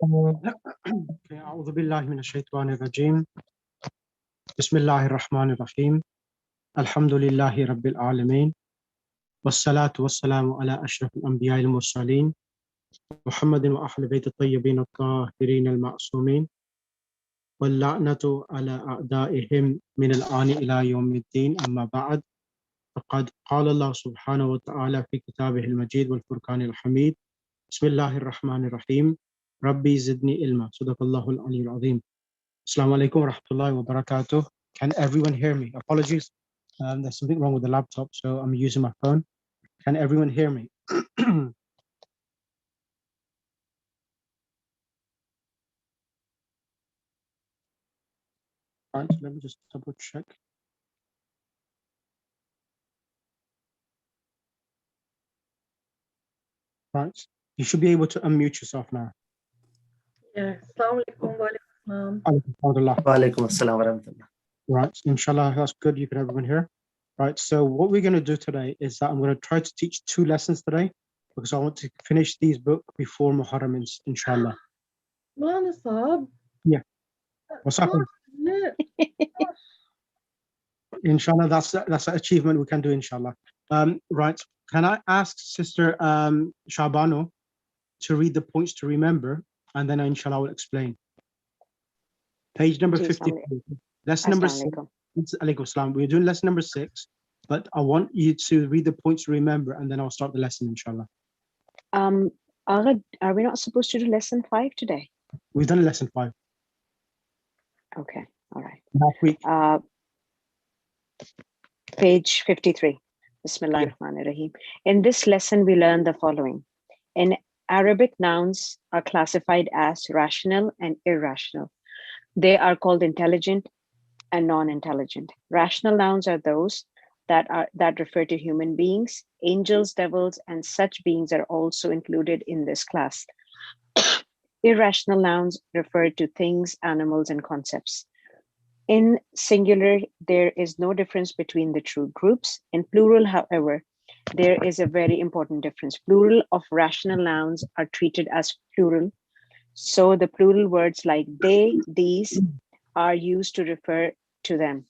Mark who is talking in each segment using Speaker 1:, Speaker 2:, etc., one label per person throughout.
Speaker 1: Okay, أعوذ بالله من الشيطان الرجيم. بسم الله الرحمن الرحيم. الحمد لله رب العالمين والصلاة والسلام على أشرف الأنبياء المرسلين محمد وأهل بيت الطيبين الطاهرين المعصومين واللعنة على أعدائهم من الآن إلى يوم الدين. أما بعد، فقد قال الله سبحانه وتعالى في كتابه المجيد والفرقان الحميد: بسم الله الرحمن الرحيم. ربي زدني علما. صدق الله العلي العظيم. Assalamu alaikum wa rahmatullahi wa barakatuh. Can everyone hear me? Apologies. There's something wrong with the laptop, so I'm using my phone. Can everyone hear me? Right, let me just double check. Right, you should be able to unmute yourself now.
Speaker 2: Yeah. Assalamu alaikum wa alaikum.
Speaker 1: Alhamdulillah.
Speaker 3: Wa alaikum assalam wa rahmatullah.
Speaker 1: Right, inshallah, that's good. You can everyone hear. Right, so what we're going to do today is that I'm going to try to teach 2 lessons today because I want to finish these books before Muharram, inshallah. Yeah. What's happened? Inshallah, that's an achievement we can do, inshallah. Right, can I ask Sister Shabano to read the points to remember, and then inshallah I will explain. Page number 54. Lesson number 6. Alaikum salam. We're doing lesson number 6, but I want you to read the points to remember, and then I'll start the lesson, inshallah.
Speaker 4: Are we not supposed to do lesson 5 today?
Speaker 1: We've done lesson 5.
Speaker 4: Okay, all right.
Speaker 1: Last week.
Speaker 4: Page 53. Bismillahir Rahmanir Rahim. In this lesson, we learn the following. In Arabic, nouns are classified as rational and irrational. They are called intelligent and non-intelligent. Rational nouns are those that refer to human beings. Angels, devils, and such beings are also included in this class. Irrational nouns refer to things, animals, and concepts. In singular, there is no difference between the two groups. In plural, however, there is a very important difference. Plural of rational nouns are treated as plural. So the plural words like they, these are used to refer to them.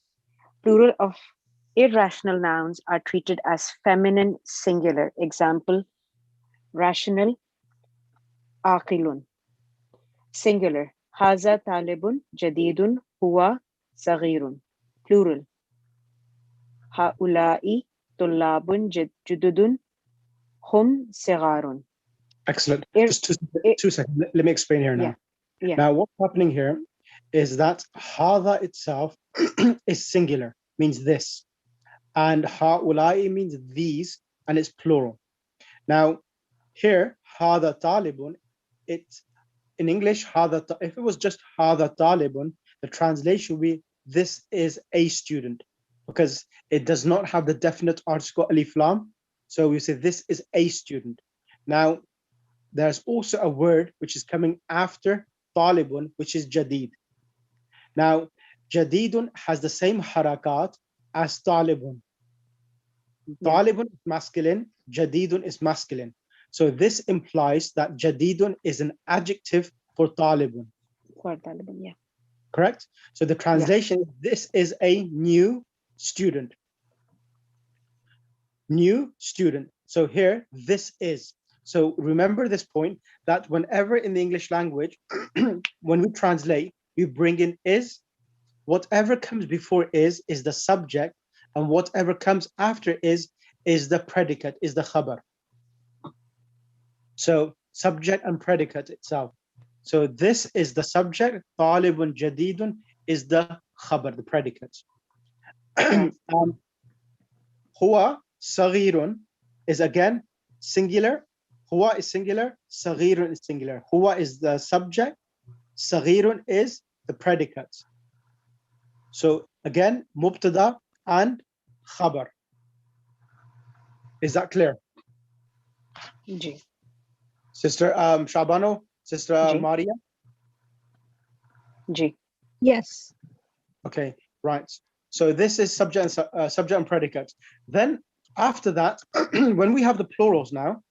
Speaker 4: Plural of irrational nouns are treated as feminine singular. Example, rational, aqilun. Singular, haza talibun jadidun huwa saghirun. Plural, haula'i tullabun jududun hum sigharun.
Speaker 1: Excellent. Just 2 seconds. Let me explain here now.
Speaker 4: Yeah.
Speaker 1: Now, what's happening here is that hada itself is singular, means this, and haulai means these, and it's plural. Now, here hada talibun, it's in English if it was just hada talibun, the translation would be this is a student, because it does not have the definite article alif lam. So we say this is a student. Now, there's also a word which is coming after talibun, which is jadid. Now, jadidun has the same harakat as talibun. Talibun is masculine, jadidun is masculine. So this implies that jadidun is an adjective for talibun.
Speaker 4: For talibun, yeah.
Speaker 1: Correct? So the translation is this is a new student. New student. So here, this is. So remember this point, that whenever in the English language, when we translate, you bring in is, whatever comes before is the subject, and whatever comes after is the predicate, is the khabar. So subject and predicate itself. So this is the subject, talibun jadidun is the khabar, the predicate. Huwa saghirun is again singular. Huwa is singular, saghirun is singular. Huwa is the subject, saghirun is the predicate. So again, mubtada and khabar. Is that clear?
Speaker 4: Ji.
Speaker 1: Sister Shabano, Sister
Speaker 4: Ji.
Speaker 1: Maria?
Speaker 4: Ji.
Speaker 2: Yes.
Speaker 1: Okay, right. So this is subject and predicate. Then after that, when we have the plurals now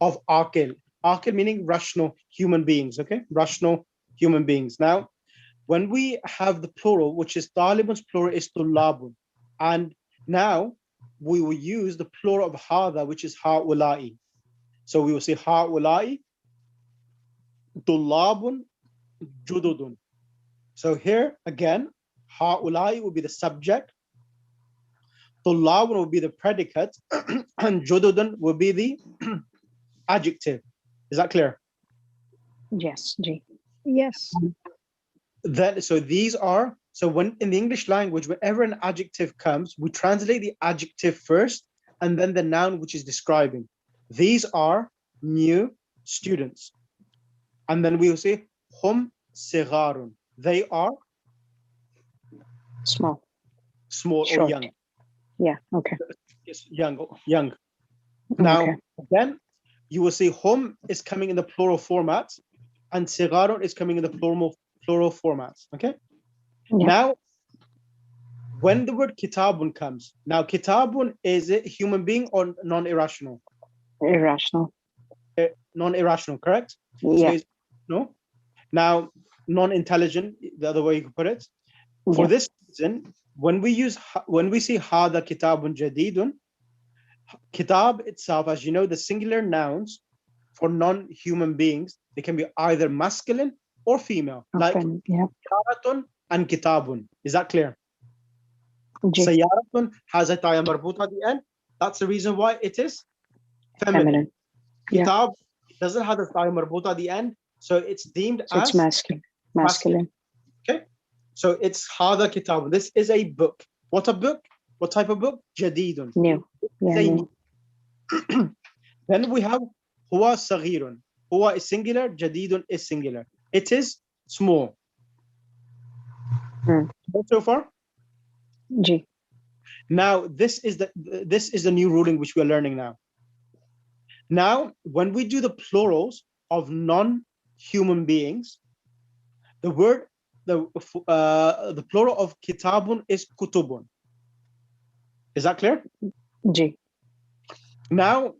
Speaker 1: of aqil, Aqil meaning rational human beings, okay? Rational human beings. Now, when we have the plural, which is talibun's plural is tullabun. And now we will use the plural of hada, which is ha'ulai. So we will say ha'ulai, tullabun, jududun. So here again, ha'ulai will be the subject, tullabun will be the predicate, and jududun will be the adjective. Is that clear?
Speaker 4: Yes, Ji.
Speaker 2: Yes.
Speaker 1: Then, so these are, so when in the English language, whenever an adjective comes, we translate the adjective first and then the noun which is describing. These are new students. And then we will say, hum sigarun. They are
Speaker 4: Small.
Speaker 1: small
Speaker 4: Short.
Speaker 1: or young.
Speaker 4: Yeah. Okay.
Speaker 1: Yes, young. Now,
Speaker 4: Okay.
Speaker 1: again, you will see hum is coming in the plural format and sigarun is coming in the plural format. Okay.
Speaker 4: Yeah.
Speaker 1: Now, when the word kitabun comes, now kitabun, is it human being or non-irrational?
Speaker 4: Irrational.
Speaker 1: Non-irrational, correct? So
Speaker 4: Yeah.
Speaker 1: it's, no. Now, non-intelligent, the other way you could put it. For
Speaker 4: Yeah.
Speaker 1: this reason, when we see hada kitabun jadidun, kitab itself, as you know, the singular nouns for non-human beings, they can be either masculine or female, like
Speaker 4: Often. Yeah.
Speaker 1: sayaratun and kitabun. Is that clear?
Speaker 4: Ji.
Speaker 1: Sayaratun has a taya marbuta at the end. That's the reason why it is feminine.
Speaker 4: Feminine. Yeah.
Speaker 1: Kitab doesn't have the taya marbuta at the end, so it's deemed
Speaker 4: So it's
Speaker 1: as
Speaker 4: masculine. Masculine.
Speaker 1: Okay, so it's hada kitab. This is a book. What a book? What type of book? Jadidun.
Speaker 4: New. Yeah. New.
Speaker 1: Then we have huwa saghirun. Huwa is singular, jadidun is singular. It is small. So far?
Speaker 4: Ji.
Speaker 1: Now, this is the new ruling which we are learning now. Now, when we do the plurals of non-human beings, the plural of kitabun is kutubun. Is that clear?
Speaker 4: Ji.
Speaker 1: Now,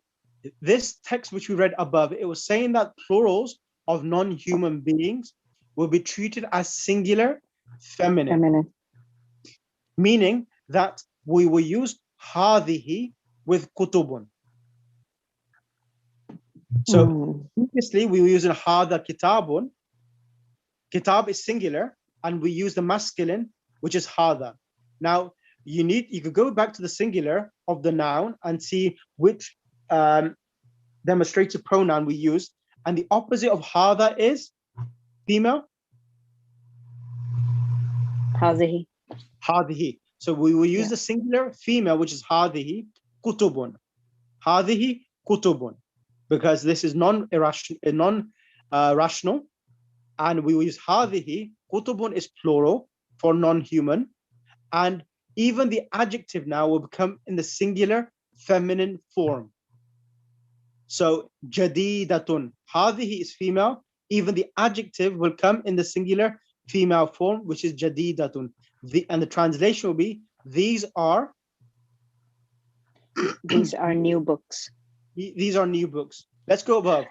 Speaker 1: this text which we read above, it was saying that plurals of non-human beings will be treated as singular feminine,
Speaker 4: Feminine.
Speaker 1: meaning that we will use hadihi with kutubun. So previously we were using hada kitabun. Kitab is singular, and we use the masculine, which is hada. Now you could go back to the singular of the noun and see which demonstrative pronoun we use, and the opposite of hada is female.
Speaker 4: Hazihi.
Speaker 1: Hadihi. So we will use the singular female, which is hadihi kutubun. Hadihi kutubun, because this is non-rational, and we will use hadihi. Kutubun is plural for non-human, and even the adjective now will become in the singular feminine form. So jadidatun, hadihi is female. Even the adjective will come in the singular female form, which is jadidatun. And the translation will be, these are
Speaker 4: new books.
Speaker 1: These are new books. Let's go above.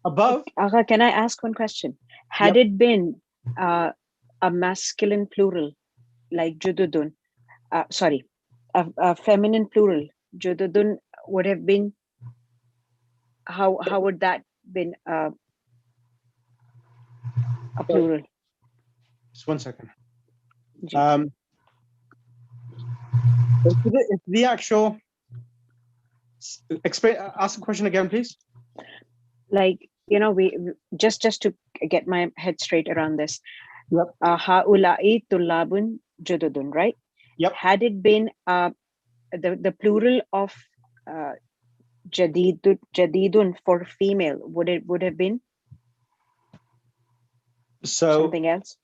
Speaker 1: Above.
Speaker 4: Agha, can I ask one question? Had it been a masculine plural, like jududun, sorry, a feminine plural, jududun would have been, how would that been a plural?
Speaker 1: Just 1 second. It's the actual. Explain. Ask the question again, please.
Speaker 4: Like, we just to get my head straight around this.
Speaker 1: Yep.
Speaker 4: Haula'i tullabun jududun, right?
Speaker 1: Yep.
Speaker 4: Had it been the plural of jadidun for female, would have been something else?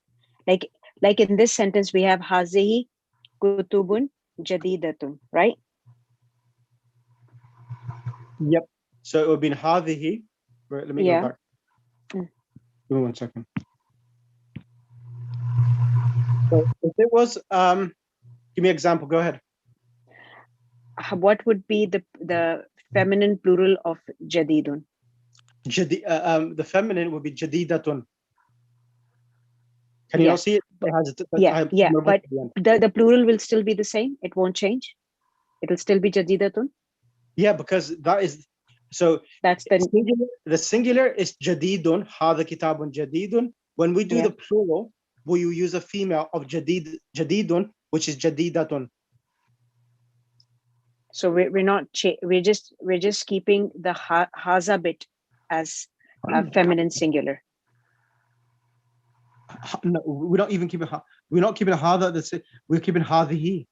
Speaker 4: Like in this sentence, we have hazihi kutubun jadidatun, right?
Speaker 1: Yep. So it would be hadihi. Right, let me go back. Give me 1 second. So if it was, give me an example. Go ahead.
Speaker 4: What would be the feminine plural of jadidun?
Speaker 1: The feminine would be jadidatun. Can you
Speaker 4: Yeah.
Speaker 1: not see it? It has
Speaker 4: Yeah, but the plural will still be the same. It won't change. It'll still be jadidatun.
Speaker 1: Yeah, because that is so.
Speaker 4: That's
Speaker 1: The singular is jadidun. Hada kitabun jadidun. When we do the plural, we use a female of jadidun, which is jadidatun.
Speaker 4: So we're not we're just keeping the haza bit as a feminine singular.
Speaker 1: No, we're not even keeping. We're not keeping hada. We're keeping hadihi.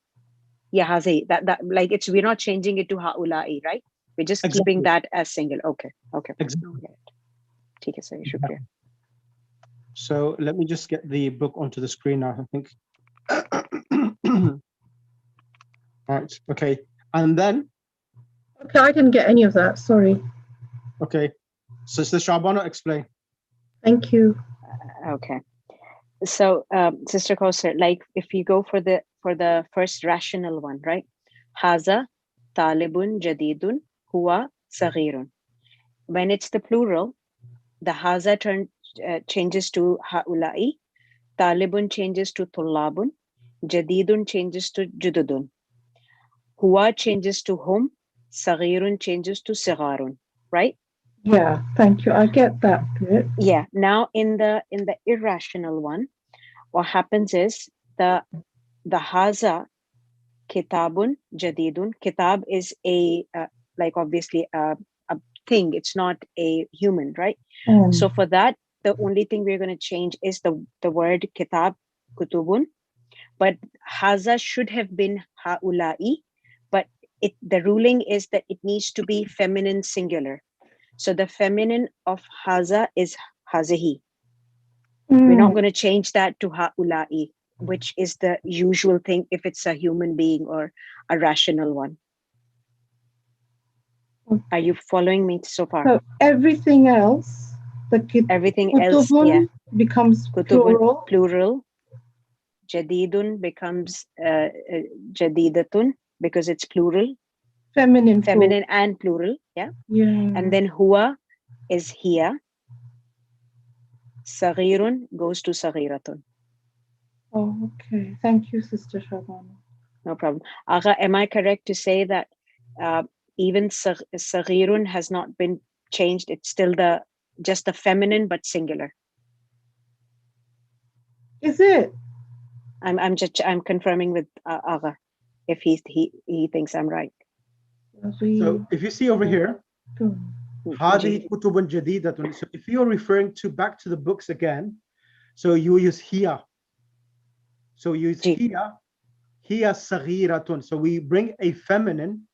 Speaker 4: Yeah, hazi. That like it's we're not changing it to haulai, right? We're just keeping that as singular. Okay.
Speaker 1: Exactly.
Speaker 4: Okay, so shukriya.
Speaker 1: So let me just get the book onto the screen now, I think. Right, okay. And then
Speaker 2: Okay, I didn't get any of that. Sorry.
Speaker 1: Okay. So Sister Shabana, explain.
Speaker 2: Thank you.
Speaker 4: Okay. So Sister Kausar, like if you go for the first rational one, right? Haza talibun jadidun huwa saghirun. When it's the plural, the haza changes to haulai, talibun changes to tullabun, jadidun changes to jududun, huwa changes to hum, saghirun changes to sigharun, right?
Speaker 2: Yeah, thank you. I get that bit.
Speaker 4: Yeah. Now in the irrational one, what happens is the haza kitabun jadidun. Kitab is a like obviously a thing. It's not a human, right? So for that, the only thing we're going to change is the word kitab, kutubun. But haza should have been haulai, but the ruling is that it needs to be feminine singular. So the feminine of haza is hazihi. We're not going to change that to haulai, which is the usual thing if it's a human being or a rational one. Are you following me so far?
Speaker 2: So everything else,
Speaker 4: everything else, yeah,
Speaker 2: becomes
Speaker 4: kutubun, plural. Jadidun becomes jadidatun because it's plural.
Speaker 2: Feminine
Speaker 4: and plural, yeah.
Speaker 2: Yeah.
Speaker 4: And then huwa is here. Saghirun goes to saghiratun.
Speaker 2: Oh, okay. Thank you, Sister Shabana.
Speaker 4: No problem. Agha, am I correct to say that even saghirun has not been changed? It's still just the feminine but singular.
Speaker 2: Is it?
Speaker 4: I'm confirming with Agha if he thinks I'm right.
Speaker 1: So if you see over here, هذه كتب جديدة. So if you're referring back to the books again, so you use here. So you use here صغيرة. So we bring a feminine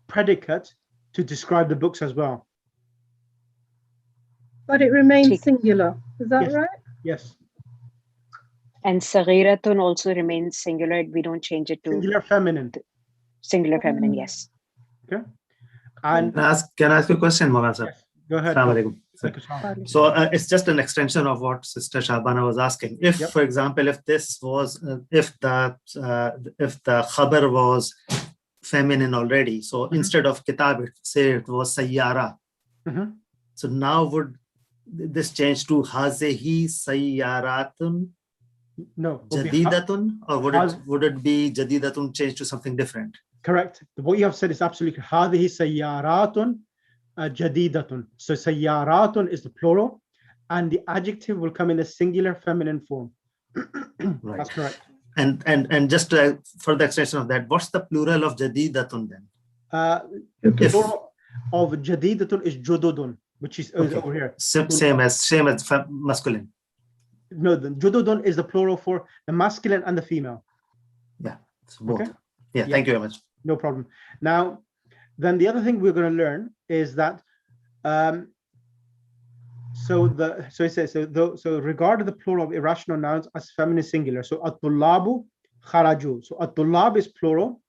Speaker 1: predicate to describe the books as well.
Speaker 2: But it remains singular. Is that right?
Speaker 1: Yes.
Speaker 4: And saghiratun also remains singular. We don't change it to
Speaker 1: singular feminine.
Speaker 4: Singular feminine, yes.
Speaker 1: Okay. And
Speaker 3: can I ask you a question, Mohan sir?
Speaker 1: Yes. Go ahead.
Speaker 3: So it's just an extension of what Sister Shabana was asking. If, for example, if this was, if the khabar was feminine already, so instead of kitab, say it was sayyara. So now would this change to hazihi sayyaratun?
Speaker 1: No.
Speaker 3: Jadidatun, or would it be jadidatun changed to something different?
Speaker 1: Correct. What you have said is absolutely correct. هذه سيارات جديدة. So سيارات is the plural, and the adjective will come in the singular feminine form. Right. That's correct.
Speaker 3: And just for the extension of that, what's the plural of jadidatun then?
Speaker 1: The plural of jadidatun is jududun, which is over here.
Speaker 3: Same as masculine.
Speaker 1: No, the jududun is the plural for the masculine and the female.
Speaker 3: Yeah, it's both.
Speaker 1: Okay?
Speaker 3: Yeah, thank you very much.
Speaker 1: No problem. Now, then the other thing we're going to learn is that so regard the plural of irrational nouns as feminine singular. So at-tullabu kharaju. So at-tullab is plural,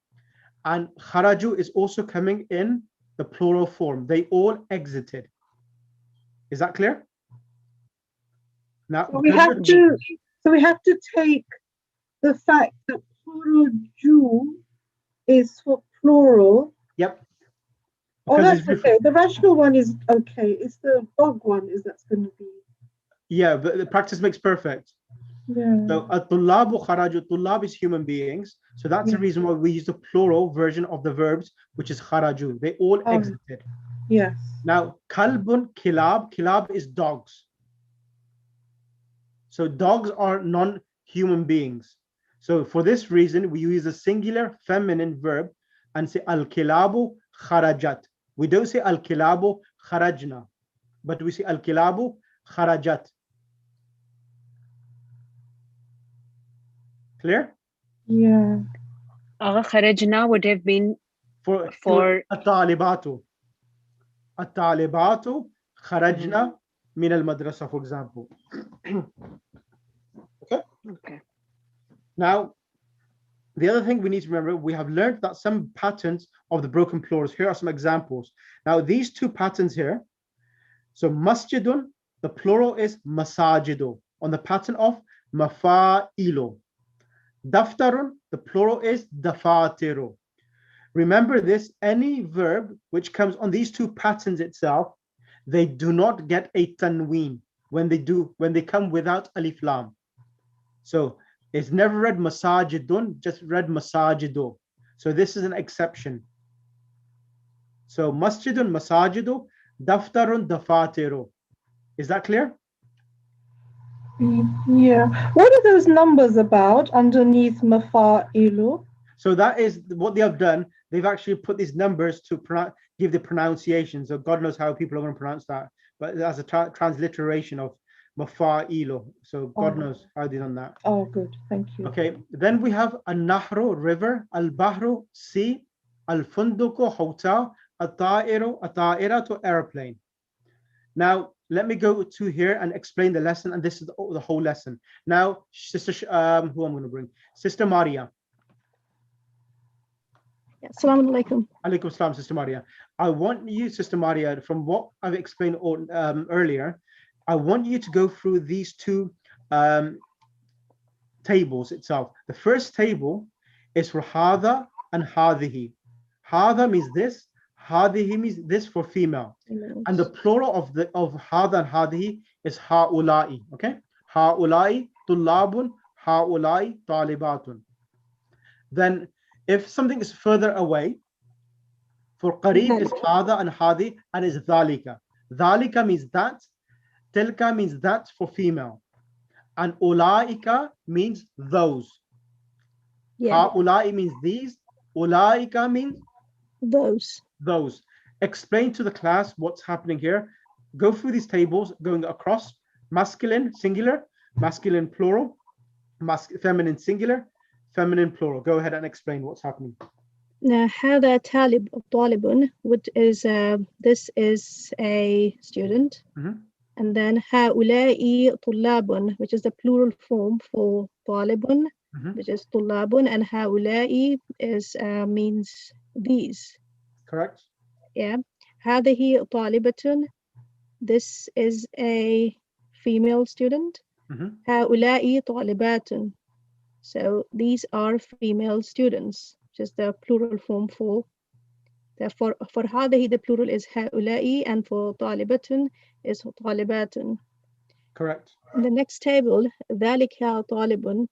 Speaker 1: and kharaju is also coming in the plural form. They all exited. Is that clear? Now
Speaker 2: we have to take the fact that plural Jew is for plural.
Speaker 1: Yep.
Speaker 2: Oh, that's okay. The rational one is okay. It's the dog one that's going to be.
Speaker 1: Yeah, but the practice makes perfect.
Speaker 2: Yeah.
Speaker 1: So at-tullabu kharaju, tullab is human beings. So that's the reason why we use the plural version of the verbs, which is kharaju. They all exited.
Speaker 2: Yes.
Speaker 1: Now, kalbun, kilab. Kilab is dogs. So dogs are non-human beings. So for this reason, we use a singular feminine verb and say al-kilabu kharajat. We don't say al-kilabu kharajna, but we say al-kilabu kharajat. Clear?
Speaker 2: Yeah.
Speaker 4: Kharajna would have been
Speaker 1: for at-talibatu. At-talibatu kharajna min al-madrasa, for example. Okay. Now, the other thing we need to remember, we have learned that some patterns of the broken plurals. Here are some examples. Now, these two patterns here. So masjidun, the plural is masajidu on the pattern of mafa'ilu. Daftarun, the plural is dafatiru. Remember this, any verb which comes on these two patterns itself, they do not get a tanween when they come without alif lam. So it's never read masajidun, just read masajidu. So this is an exception. So masjidun, masajidu, daftarun, dafatiru. Is that clear?
Speaker 2: Yeah. What are those numbers about underneath mafa'ilu?
Speaker 1: So that is what they have done. They've actually put these numbers to give the pronunciation. So God knows how people are going to pronounce that. But that's a transliteration of mafa'ilu. So God knows how they done that.
Speaker 2: Oh, good. Thank you.
Speaker 1: Okay. Then we have an-nahru, river, al-bahru, sea, al-funduku, hotel, at-ta'iratu, airplane. Now, let me go to here and explain the lesson. And this is the whole lesson. Now, Sister, who I'm going to bring? Sister Maria.
Speaker 5: Assalamu alaikum.
Speaker 1: Alaikum salam, Sister Maria. I want you, Sister Maria, from what I've explained earlier, I want you to go through these two tables itself. The first table is for hada and hadihi. Hada means this, hadihi means this for female. And the plural of hada and hadihi is haulai. Okay? Haulai tullabun, haulai talibatun. Then if something is further away, for qareeb is hada and hadi and is dhalika. Dhalika means that, tilka means that for female, and ulaika means those. Haulai means these, ulaika means those. Explain to the class what's happening here. Go through these tables, going across masculine singular, masculine plural, feminine singular, feminine plural. Go ahead and explain what's happening.
Speaker 5: هذا طالب, which is this is a student. And then هؤلاء طلاب, which is the plural form for طالب, which is طلاب, and هؤلاء is means these.
Speaker 1: Correct.
Speaker 5: Yeah. هذه طالبة, this is a female student. هؤلاء طالبات, so these are female students, which is the plural form for هذه, the plural is هؤلاء, and for طالبة is طالبات.
Speaker 1: Correct.
Speaker 5: In the next table, ذلك طالب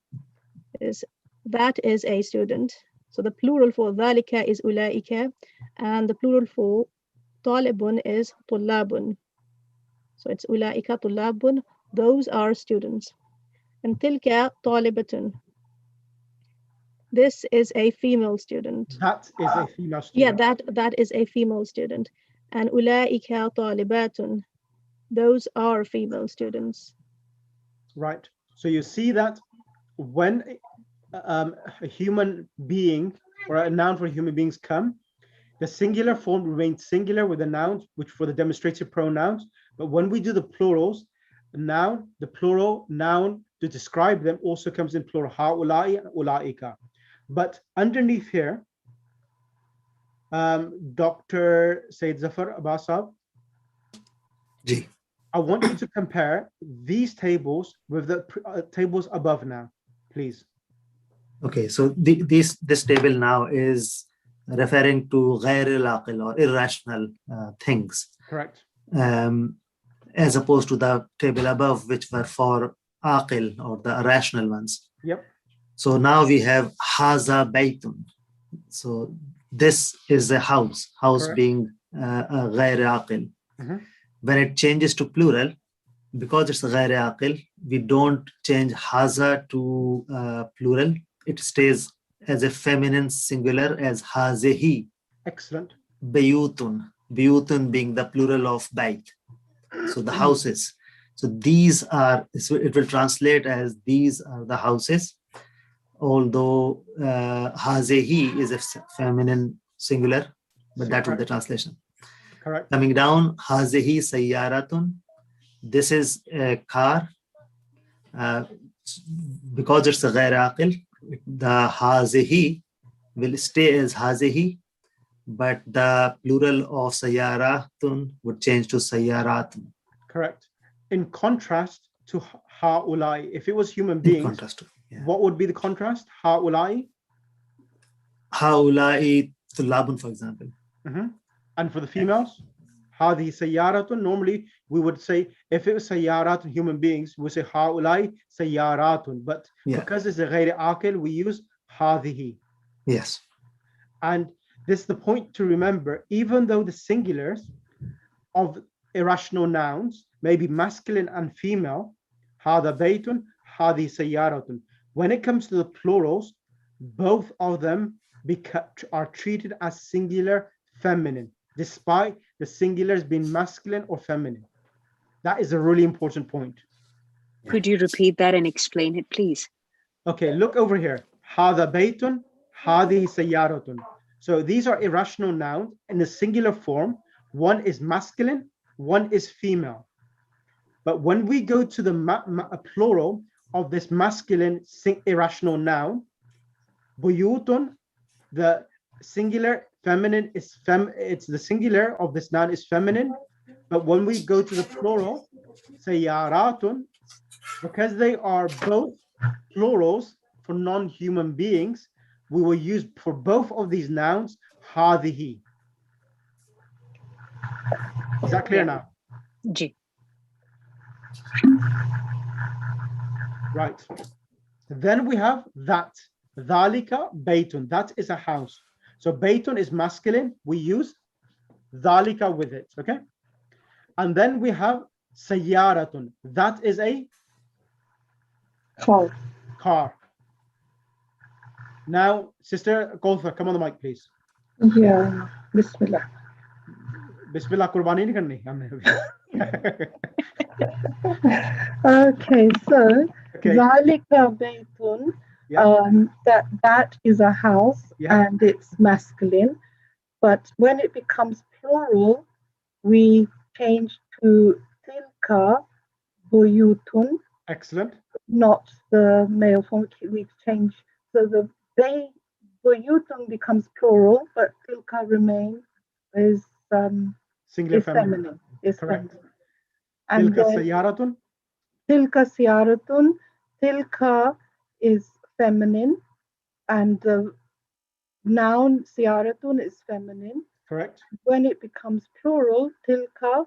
Speaker 5: is that is a student. So the plural for ذلك is أولئك, and the plural for طالب is طلاب. So it's أولئك طلاب, those are students. And تلك طالبة, this is a female student.
Speaker 1: That is a female student.
Speaker 5: Yeah, that is a female student. And أولئك طالبات, those are female students.
Speaker 1: Right. So you see that when a human being or a noun for human beings come, the singular form remains singular with the nouns, which for the demonstrative pronouns. But when we do the plurals, the plural noun to describe them also comes in plural, haulai and ulaika. But underneath here, Dr. Said Zafar Abbasab, I want you to compare these tables with the tables above now, please.
Speaker 3: Okay, so this table now is referring to غير العاقل or irrational things.
Speaker 1: Correct.
Speaker 3: As opposed to the table above, which were for aqil or the irrational ones.
Speaker 1: Yep.
Speaker 3: So now we have haza baytun. So this is a house
Speaker 1: Correct.
Speaker 3: being غير عاقل. When it changes to plural, because it's غير عاقل, we don't change haza to plural. It stays as a feminine singular as hazihi.
Speaker 1: Excellent.
Speaker 3: Bayutun. Bayutun being the plural of bayt. So the houses. So these are, it will translate as these are the houses, although hazihi is a feminine singular, but that would be the translation.
Speaker 1: Correct.
Speaker 3: Coming down, hazihi sayyaratun. This is a car. Because it's a ghair aqil, the hazihi will stay as hazihi, but the plural of sayyaratun would change to sayyaratun.
Speaker 1: Correct. In contrast to ha'ulai, if it was human beings,
Speaker 3: In contrast to,
Speaker 1: what would be the contrast? Ha'ulai?
Speaker 3: Ha'ulai tulabun, for example.
Speaker 1: And for the females? Hadi sayyaratun. Normally, we would say, if it was sayyaratun, human beings, we say ha'ulai sayyaratun. But because it's a ghairi aqil, we use hadihi.
Speaker 3: Yes.
Speaker 1: And this is the point to remember, even though the singulars of irrational nouns may be masculine and female, hada baytun, hadi sayyaratun. When it comes to the plurals, both of them are treated as singular feminine, despite the singulars being masculine or feminine. That is a really important point.
Speaker 4: Could you repeat that and explain it, please?
Speaker 1: Okay, look over here. Hada baytun, hadi sayyaratun. So these are irrational nouns in the singular form. One is masculine, one is female. But when we go to the plural of this masculine irrational noun, buyutun, the singular feminine is it's the singular of this noun is feminine. But when we go to the plural, sayyaratun, because they are both plurals for non-human beings, we will use for both of these nouns hadihi. Is that clear now?
Speaker 4: Ji.
Speaker 1: Right. Then we have that. Dhalika baytun. That is a house. So baytun is masculine. We use dhalika with it. Okay. And then we have sayyaratun. That is a car. Now, Sister Kauthar, come on the mic, please.
Speaker 2: Yeah. Bismillah.
Speaker 1: Bismillah Qurbani nahi karni.
Speaker 2: Okay, so Zalika Baytun, that is a house and it's masculine. But when it becomes plural, we change to Tilka Buyutun.
Speaker 1: Excellent.
Speaker 2: Not the male form. We change, so the Buyutun becomes plural, but Tilka remains is
Speaker 1: singular
Speaker 2: feminine. Is
Speaker 1: correct.
Speaker 2: Feminine. And
Speaker 1: Tilka sayyaratun.
Speaker 2: Tilka siyaratun. Tilka is feminine, and the noun siyaratun is feminine.
Speaker 1: Correct.
Speaker 2: When it becomes plural, tilka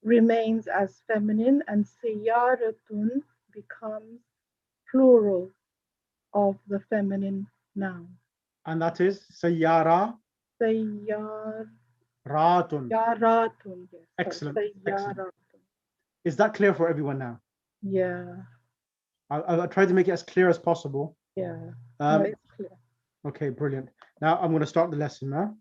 Speaker 2: remains as feminine, and siyaratun becomes plural of the feminine noun.
Speaker 1: And that is sayyara.
Speaker 2: Sayyaratun.
Speaker 1: Yaratun.
Speaker 2: Yes.
Speaker 1: Excellent.
Speaker 2: Sayyaratun.
Speaker 1: Is that clear for everyone now?
Speaker 2: Yeah.
Speaker 1: I'll try to make it as clear as possible.
Speaker 2: Yeah. No, it's clear.
Speaker 1: Okay, brilliant. Now I'm going to start the lesson now.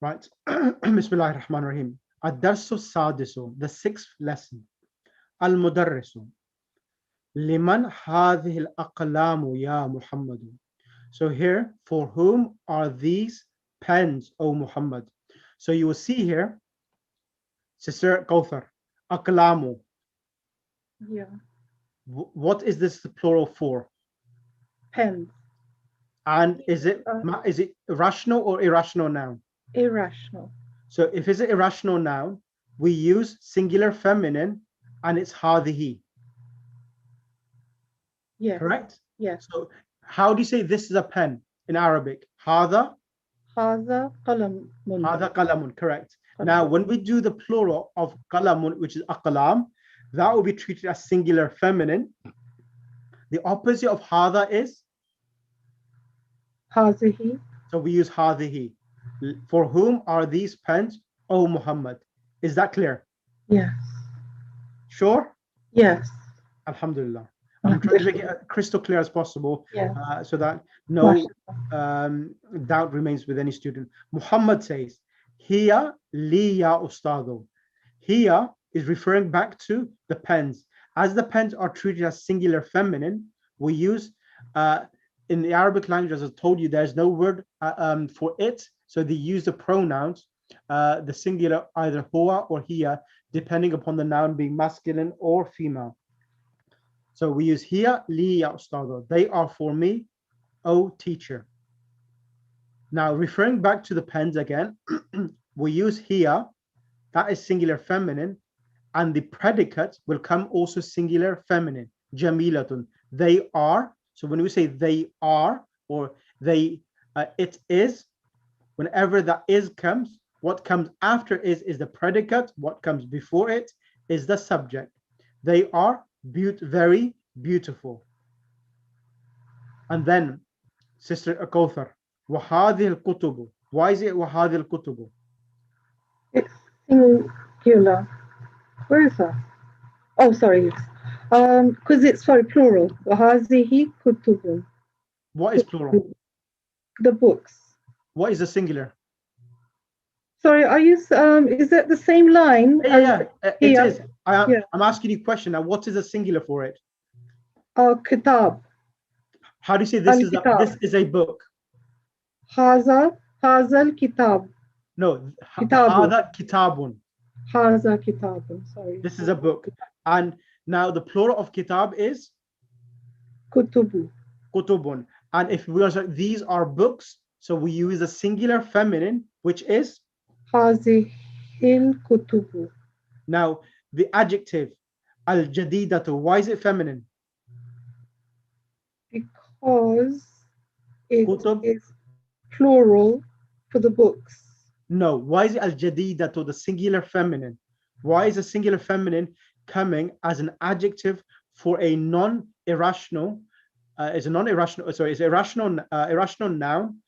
Speaker 1: Right. Bismillahir Rahmanir Rahim. Ad-darsu sadisu, the sixth lesson. Al-mudarrisu. Liman hadhihi al-aqlamu ya Muhammad. So here, for whom are these pens, O Muhammad? So you will see here, Sister Kauthar, aqlamu.
Speaker 2: Yeah.
Speaker 1: What is this the plural for?
Speaker 2: Pens.
Speaker 1: And is it rational or irrational noun?
Speaker 2: Irrational.
Speaker 1: So if it's an irrational noun, we use singular feminine and it's hadihi.
Speaker 2: Yes.
Speaker 1: Correct?
Speaker 2: Yes.
Speaker 1: So how do you say this is a pen? in Arabic? Hada?
Speaker 2: هذا قلم.
Speaker 1: Hada qalamun, correct. Now, when we do the plural of qalamun, which is aqlam, that will be treated as singular feminine. The opposite of hada is?
Speaker 2: هذه.
Speaker 1: So we use hadihi. For whom are these pens, O Muhammad? Is that clear?
Speaker 2: Yes.
Speaker 1: Sure?
Speaker 2: Yes.
Speaker 1: Alhamdulillah. I'm trying to make it as crystal clear as possible,
Speaker 2: Yes.
Speaker 1: so that no doubt remains with any student. Muhammad says, Hiya li ya ustado. Hiya is referring back to the pens. As the pens are treated as singular feminine, we use, in the Arabic language, as I told you, there's no word for it. So they use the pronouns, the singular, either huwa or hiya, depending upon the noun being masculine or female. So we use hiya li ya ustado. They are for me, O teacher. Now, referring back to the pens again, we use hiya, that is singular feminine, and the predicate will come also singular feminine, jamilatun. They are. So when we say they are, or they, it is, whenever that is comes, what comes after is the predicate. What comes before it is the subject. They are very beautiful. And then, Sister Akauthar, وَهَذِهِ الْكُتُبُ. Why is it وَهَذِهِ الْكُتُبُ?
Speaker 2: It's singular. Where is that? Oh, sorry. Because it's plural. وَهَذِهِ كُتُبٌ.
Speaker 1: What is plural?
Speaker 2: The books.
Speaker 1: What is the singular?
Speaker 2: Sorry, are you? Is that the same line?
Speaker 1: Yeah, it is. I'm asking you a question now. What is the singular for it?
Speaker 2: Kitab.
Speaker 1: How do you say this is a book?
Speaker 2: Haza al-kitab.
Speaker 1: No, hada kitabun.
Speaker 2: Haza kitabun. Sorry.
Speaker 1: This is a book. And now the plural of kitab is?
Speaker 2: Kutubu.
Speaker 1: Kutubun. And if we are saying these are books, so we use a singular feminine, which is?
Speaker 2: Hazihil kutubu.
Speaker 1: Now, the adjective al-jadidatu, why is it feminine?
Speaker 2: Because it is plural for the books.
Speaker 1: No, why is it al-jadidatu, the singular feminine? Why is a singular feminine coming as an adjective for a non-irrational? It's irrational noun.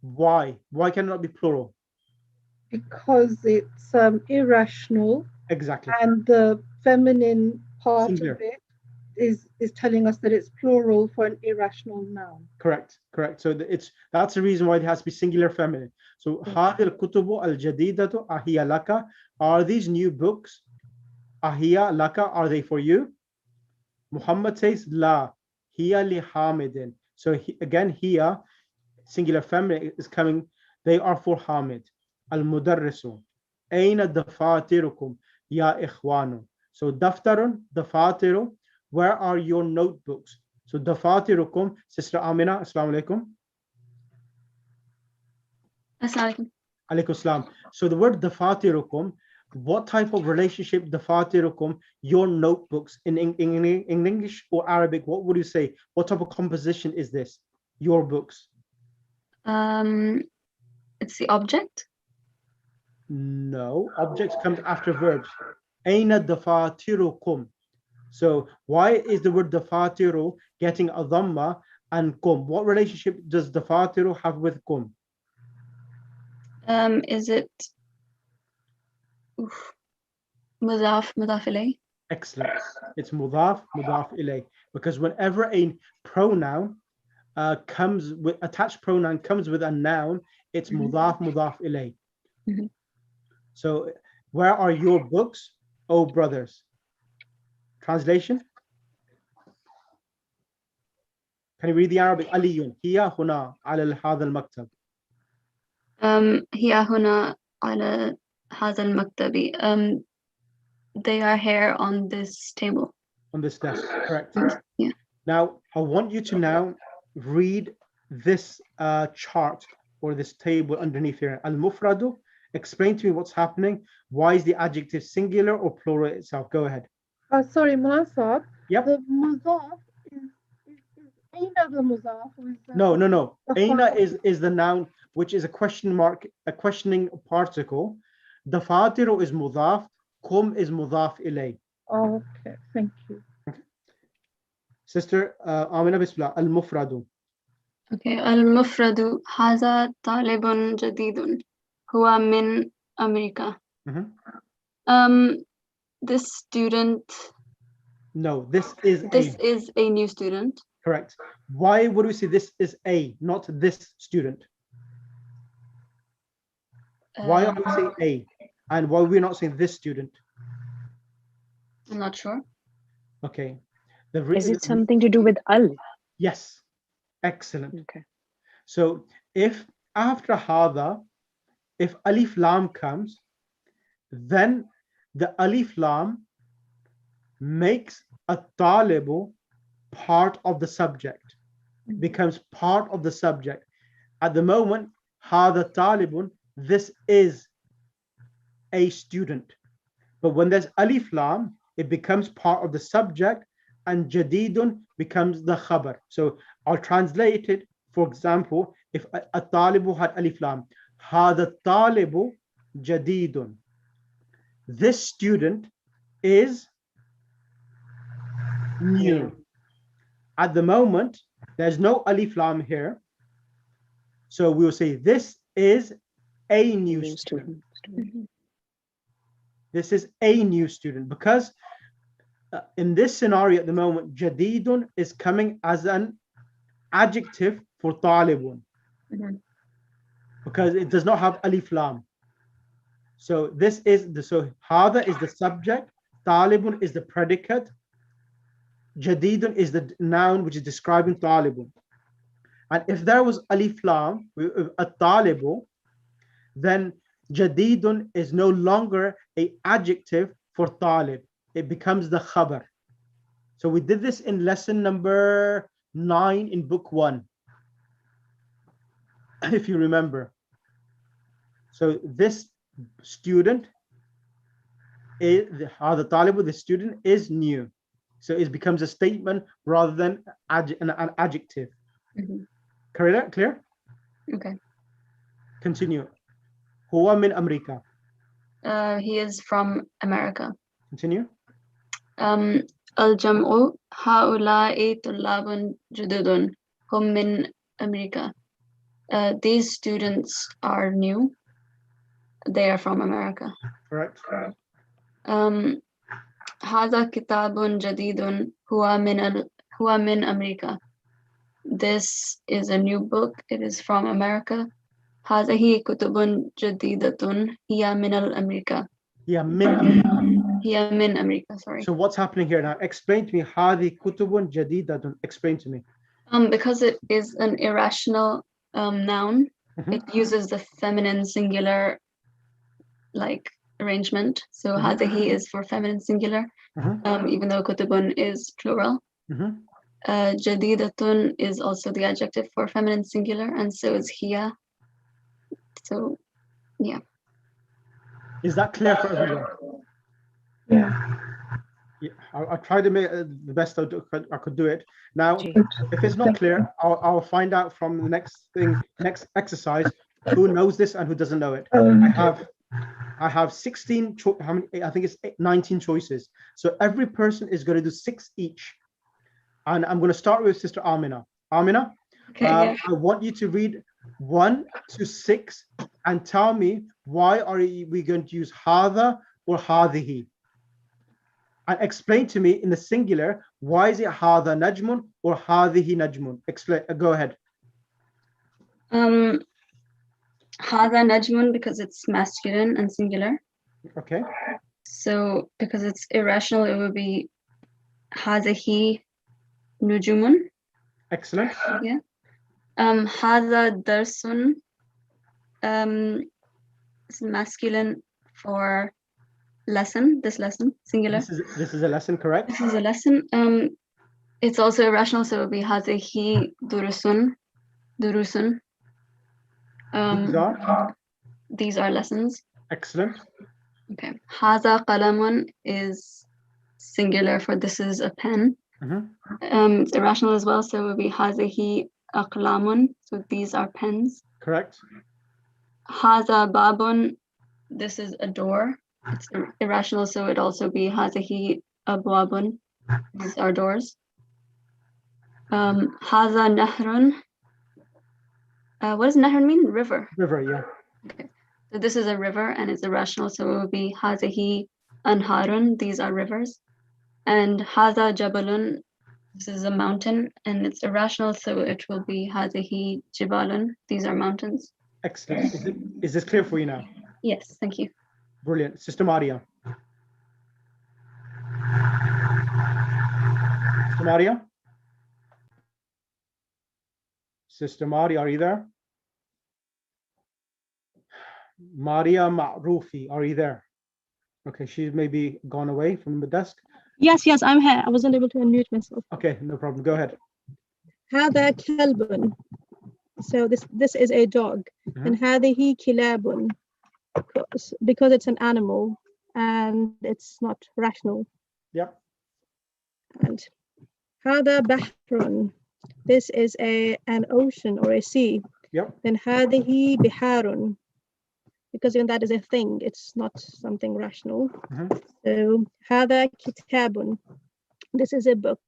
Speaker 1: Why? Why can it not be plural?
Speaker 2: Because it's irrational.
Speaker 1: Exactly.
Speaker 2: And the feminine part
Speaker 1: singular.
Speaker 2: Of it is telling us that it's plural for an irrational noun.
Speaker 1: Correct. So that's the reason why it has to be singular feminine. So هذه الكتب الجديدة أهي لك. Are these new books? أهي لك, are they for you? Muhammad says لا هي لحامد. So again here, singular feminine is coming. They are for Hamid. المدرس أين دفاتركم يا إخوان. So دفتر دفاتر, where are your notebooks? So dafatirukum, Sister Amina, assalamu alaikum.
Speaker 6: Assalamu
Speaker 1: alaikum salam. So the word dafatirukum, what type of relationship dafatirukum, your notebooks, in English or Arabic, what would you say? What type of composition is this? Your books?
Speaker 6: It's the object?
Speaker 1: No, objects comes after verbs. Aina dafatirukum. So why is the word dafatiru getting a dhamma and kum? What relationship does dafatiru have with kum?
Speaker 6: Is it mudaf ilay?
Speaker 1: Excellent. It's mudaf ilay. Because whenever a pronoun comes with attached pronoun comes with a noun, it's mudaf ilay.
Speaker 6: Mm-hmm.
Speaker 1: So where are your books, oh brothers? Translation? Can you read the Arabic? Aliyun, hiya huna ala hadha al-maktab.
Speaker 6: Hiya huna ala hadha al-maktabi. They are here on this table.
Speaker 1: On this desk, correct.
Speaker 6: Yeah.
Speaker 1: Now, I want you to now read this chart or this table underneath here. Al-mufradu, explain to me what's happening. Why is the adjective singular or plural itself? Go ahead.
Speaker 2: Sorry, Mulasab.
Speaker 1: Yep.
Speaker 2: The mudaf is Aina the mudaf is
Speaker 1: No.
Speaker 2: the
Speaker 1: Aina
Speaker 2: father.
Speaker 1: is the noun, which is a question mark, a questioning particle. The fatiru is mudaf. Kum is mudaf ilay.
Speaker 2: Okay, thank you.
Speaker 1: Sister Amina Bismillah, al-mufradu.
Speaker 6: Okay, المفرد هذا طالب جديد هو من أمريكا. This student.
Speaker 1: No, this is
Speaker 6: a new student.
Speaker 1: Correct. Why would we say this is a, not this student? Why are we saying a? And why we're not saying this student?
Speaker 6: I'm not sure.
Speaker 1: Okay.
Speaker 4: Is it something to do with al?
Speaker 1: Yes. Excellent.
Speaker 4: Okay.
Speaker 1: So if after hada, if alif lam comes, then the alif lam makes a talibu part of the subject, becomes part of the subject. At the moment, hada talibun, this is a student. But when there's alif lam, it becomes part of the subject, and jadidun becomes the khabar. So I'll translate it. For example, if a talibu had alif lam, hada talibu jadidun. This student is new. At the moment, there's no alif lam here. So we will say this is a new student. This is a new student, because in this scenario at the moment, jadidun is coming as an adjective for talibun, because it does not have alif lam. So this is so hada is the subject, talibun is the predicate, jadidun is the noun which is describing talibun. And if there was alif lam, a talibu, then jadidun is no longer an adjective for talib. It becomes the khabar. So we did this in lesson number 9 in book 1, if you remember. So this student is the talibu, the student is new. So it becomes a statement rather than an adjective. Clear?
Speaker 6: Okay.
Speaker 1: Continue. Huwa min America.
Speaker 6: He is from America.
Speaker 1: Continue.
Speaker 6: الجمع هؤلاء طلاب جدد هم من أمريكا. These students are new. They are from America.
Speaker 1: Correct.
Speaker 6: هذا كتاب جديد هو من أمريكا. This is a new book. It is from America. هذه كتب جديدة هي من أمريكا.
Speaker 1: Yeah, min.
Speaker 6: هي من أمريكا. Sorry.
Speaker 1: So what's happening here now? Explain to me. هذه كتب جديدة. Explain to me.
Speaker 6: Because it is an irrational noun. It uses the feminine singular like arrangement. So هذه is for feminine singular, even though كتب is plural. جديدة is also the adjective for feminine singular, and so is هي. So, yeah.
Speaker 1: Is that clear for everyone?
Speaker 2: Yeah.
Speaker 1: I'll try to make the best I could do it. Now, if it's not clear, I'll find out from the next exercise who knows this and who doesn't know it. I have 16. How many? I think it's 19 choices. So every person is going to do 6 each, and I'm going to start with Sister Amina. Amina,
Speaker 6: okay, yeah.
Speaker 1: I want you to read 1 to 6 and tell me why are we going to use hada or hadihi, and explain to me in the singular why is it hada najmun or hadihi najmun. Explain. Go ahead.
Speaker 6: Hada najmun because it's masculine and singular.
Speaker 1: Okay.
Speaker 6: So because it's irrational, it would be hadahi nujumun.
Speaker 1: Excellent.
Speaker 6: Yeah. Hada darsun. It's masculine for lesson. This lesson, singular.
Speaker 1: This is a lesson, correct?
Speaker 6: This is a lesson. It's also irrational, so it would be hadahi durusun. Durusun. These are lessons.
Speaker 1: Excellent.
Speaker 6: Okay. Hada qalamun is singular for this is a pen. It's irrational as well, so it would be هذه أقلام. So these are pens.
Speaker 1: Correct.
Speaker 6: هذا باب. This is a door. It's irrational, so it'd also be هذه أبواب. These are doors. هذا نهر. What does nahr mean? River.
Speaker 1: River, yeah.
Speaker 6: Okay. So this is a river and it's irrational, so it would be هذه أنهار. These are rivers. And هذا جبل. This is a mountain and it's irrational, so it will be هذه جبال. These are mountains.
Speaker 1: Excellent. Is this clear for you now?
Speaker 6: Yes, thank you.
Speaker 1: Brilliant. Sister Maria. Sister Maria? Sister Maria, are you there? Maria Ma'rufi, are you there? Okay, she's maybe gone away from the desk.
Speaker 5: Yes, I'm here. I wasn't able to unmute myself.
Speaker 1: Okay, no problem. Go ahead.
Speaker 5: هذا كلب. So this is a dog. And هذه كلاب, because it's an animal and it's not rational.
Speaker 1: Yep.
Speaker 5: And هذا بحر. This is an ocean or a sea.
Speaker 1: Yep.
Speaker 5: Then هذه بحار, because even that is a thing, it's not something rational. So هذا كتاب. This is a book.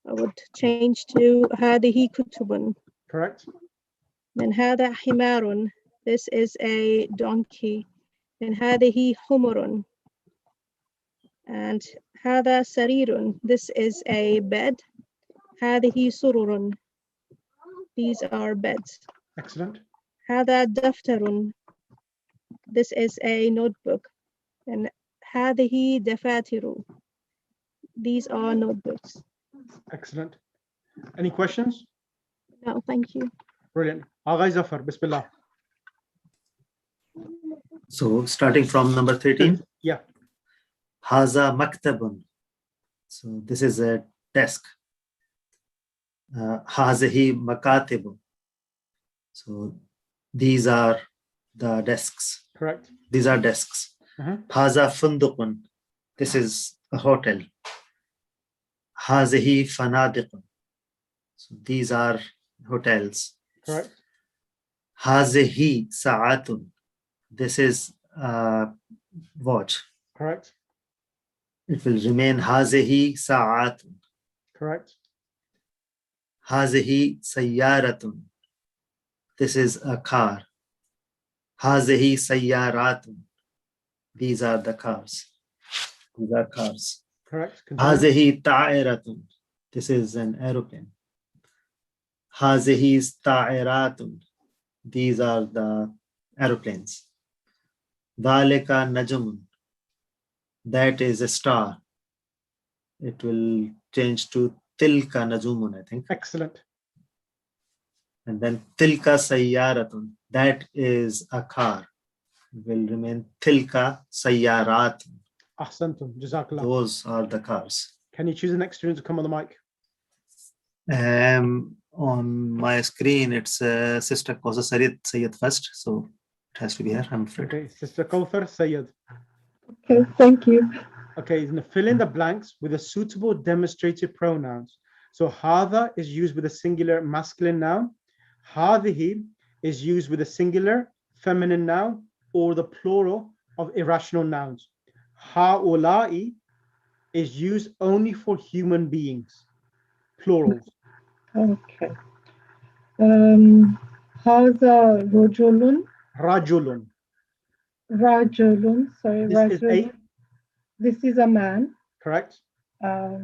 Speaker 5: I would change to هذه كتب.
Speaker 1: Correct.
Speaker 5: Then هذا حمار. This is a donkey. Then هذه حمر. And هذا سرير. This is a bed. هذه سرر. These are beds.
Speaker 1: Excellent.
Speaker 5: هذا دفتر. This is a notebook. And هذه دفاتر. These are notebooks.
Speaker 1: Excellent. Any questions?
Speaker 5: No, thank you.
Speaker 1: Brilliant. Aghay Zafar, Bismillah.
Speaker 3: So starting from number 13.
Speaker 1: Yeah.
Speaker 3: Haza maktabun. So this is a desk. Hazihi makatibu. So these are the desks.
Speaker 1: Correct.
Speaker 3: These are desks. Haza fundukun. This is a hotel. Hazihi fanadiqun. So these are hotels.
Speaker 1: Correct.
Speaker 3: Hazihi sa'atun. This is watch.
Speaker 1: Correct.
Speaker 3: It will remain hazihi sa'atun.
Speaker 1: Correct.
Speaker 3: Hazihi sayyaratun. This is a car. Hazihi sayyaratun. These are the cars. These are cars.
Speaker 1: Correct.
Speaker 3: Hazihi ta'iratun. This is an aeroplane. Hazihi ta'iratun. These are the aeroplanes. Dhalika najumun. That is a star. It will change to tilka najumun, I think.
Speaker 1: Excellent.
Speaker 3: And then tilka sayyaratun. That is a car. It will remain tilka sayyaratun.
Speaker 1: Ahsantum. Jazakallah.
Speaker 3: Those are the cars.
Speaker 1: Can you choose the next student to come on the mic?
Speaker 3: On my screen, it's Sister Kausa Sayyid first. So it has to be here, I'm afraid.
Speaker 1: Okay, Sister Kauthar Sayyid.
Speaker 2: Okay, thank you.
Speaker 1: Okay, fill in the blanks with a suitable demonstrative pronouns. So hadha is used with a singular masculine noun. Hadhihi is used with a singular feminine noun or the plural of irrational nouns. Haulai is used only for human beings, plurals.
Speaker 2: Okay. هذا رجل.
Speaker 1: Rajulun.
Speaker 2: Rajulun. Sorry,
Speaker 1: This
Speaker 2: This is a man.
Speaker 1: Correct.
Speaker 2: هذا.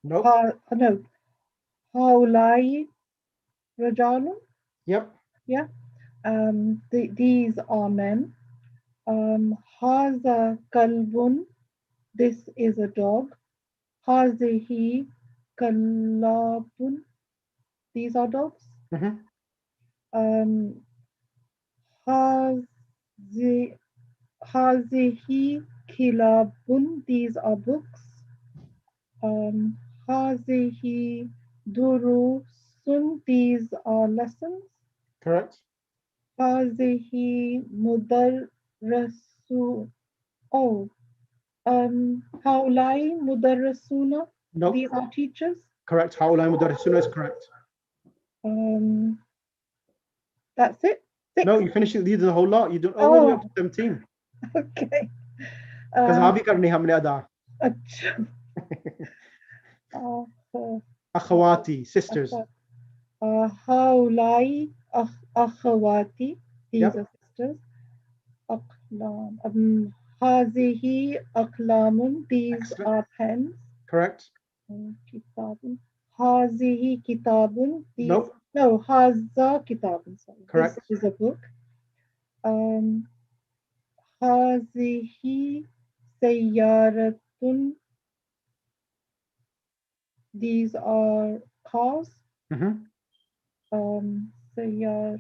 Speaker 1: No.
Speaker 2: No. هؤلاء رجال.
Speaker 1: Yep.
Speaker 2: Yeah. These are men. هذا كلب. This is a dog. هذه كلاب. These are dogs. هذه كلاب. These are books. هذه دروس. These are lessons.
Speaker 1: Correct.
Speaker 2: هذه مدرس. Oh, هؤلاء مدرسون.
Speaker 1: Nope.
Speaker 2: These are teachers.
Speaker 1: Correct. هؤلاء مدرسون is correct.
Speaker 2: That's it. 6.
Speaker 1: No, you finish it. You do the whole lot. You do all the way up to 17.
Speaker 2: Okay.
Speaker 1: Because how karni hamne ada. Akhawati, sisters.
Speaker 2: هؤلاء أخواتي. These are sisters. أقلام. هذه أقلام. These are pens.
Speaker 1: Correct.
Speaker 2: كتاب. هذه كتاب. These.
Speaker 1: Nope.
Speaker 2: No, هذا كتاب. Sorry.
Speaker 1: Correct.
Speaker 2: This is a book. هذه سيارة. These are cars. سيارة.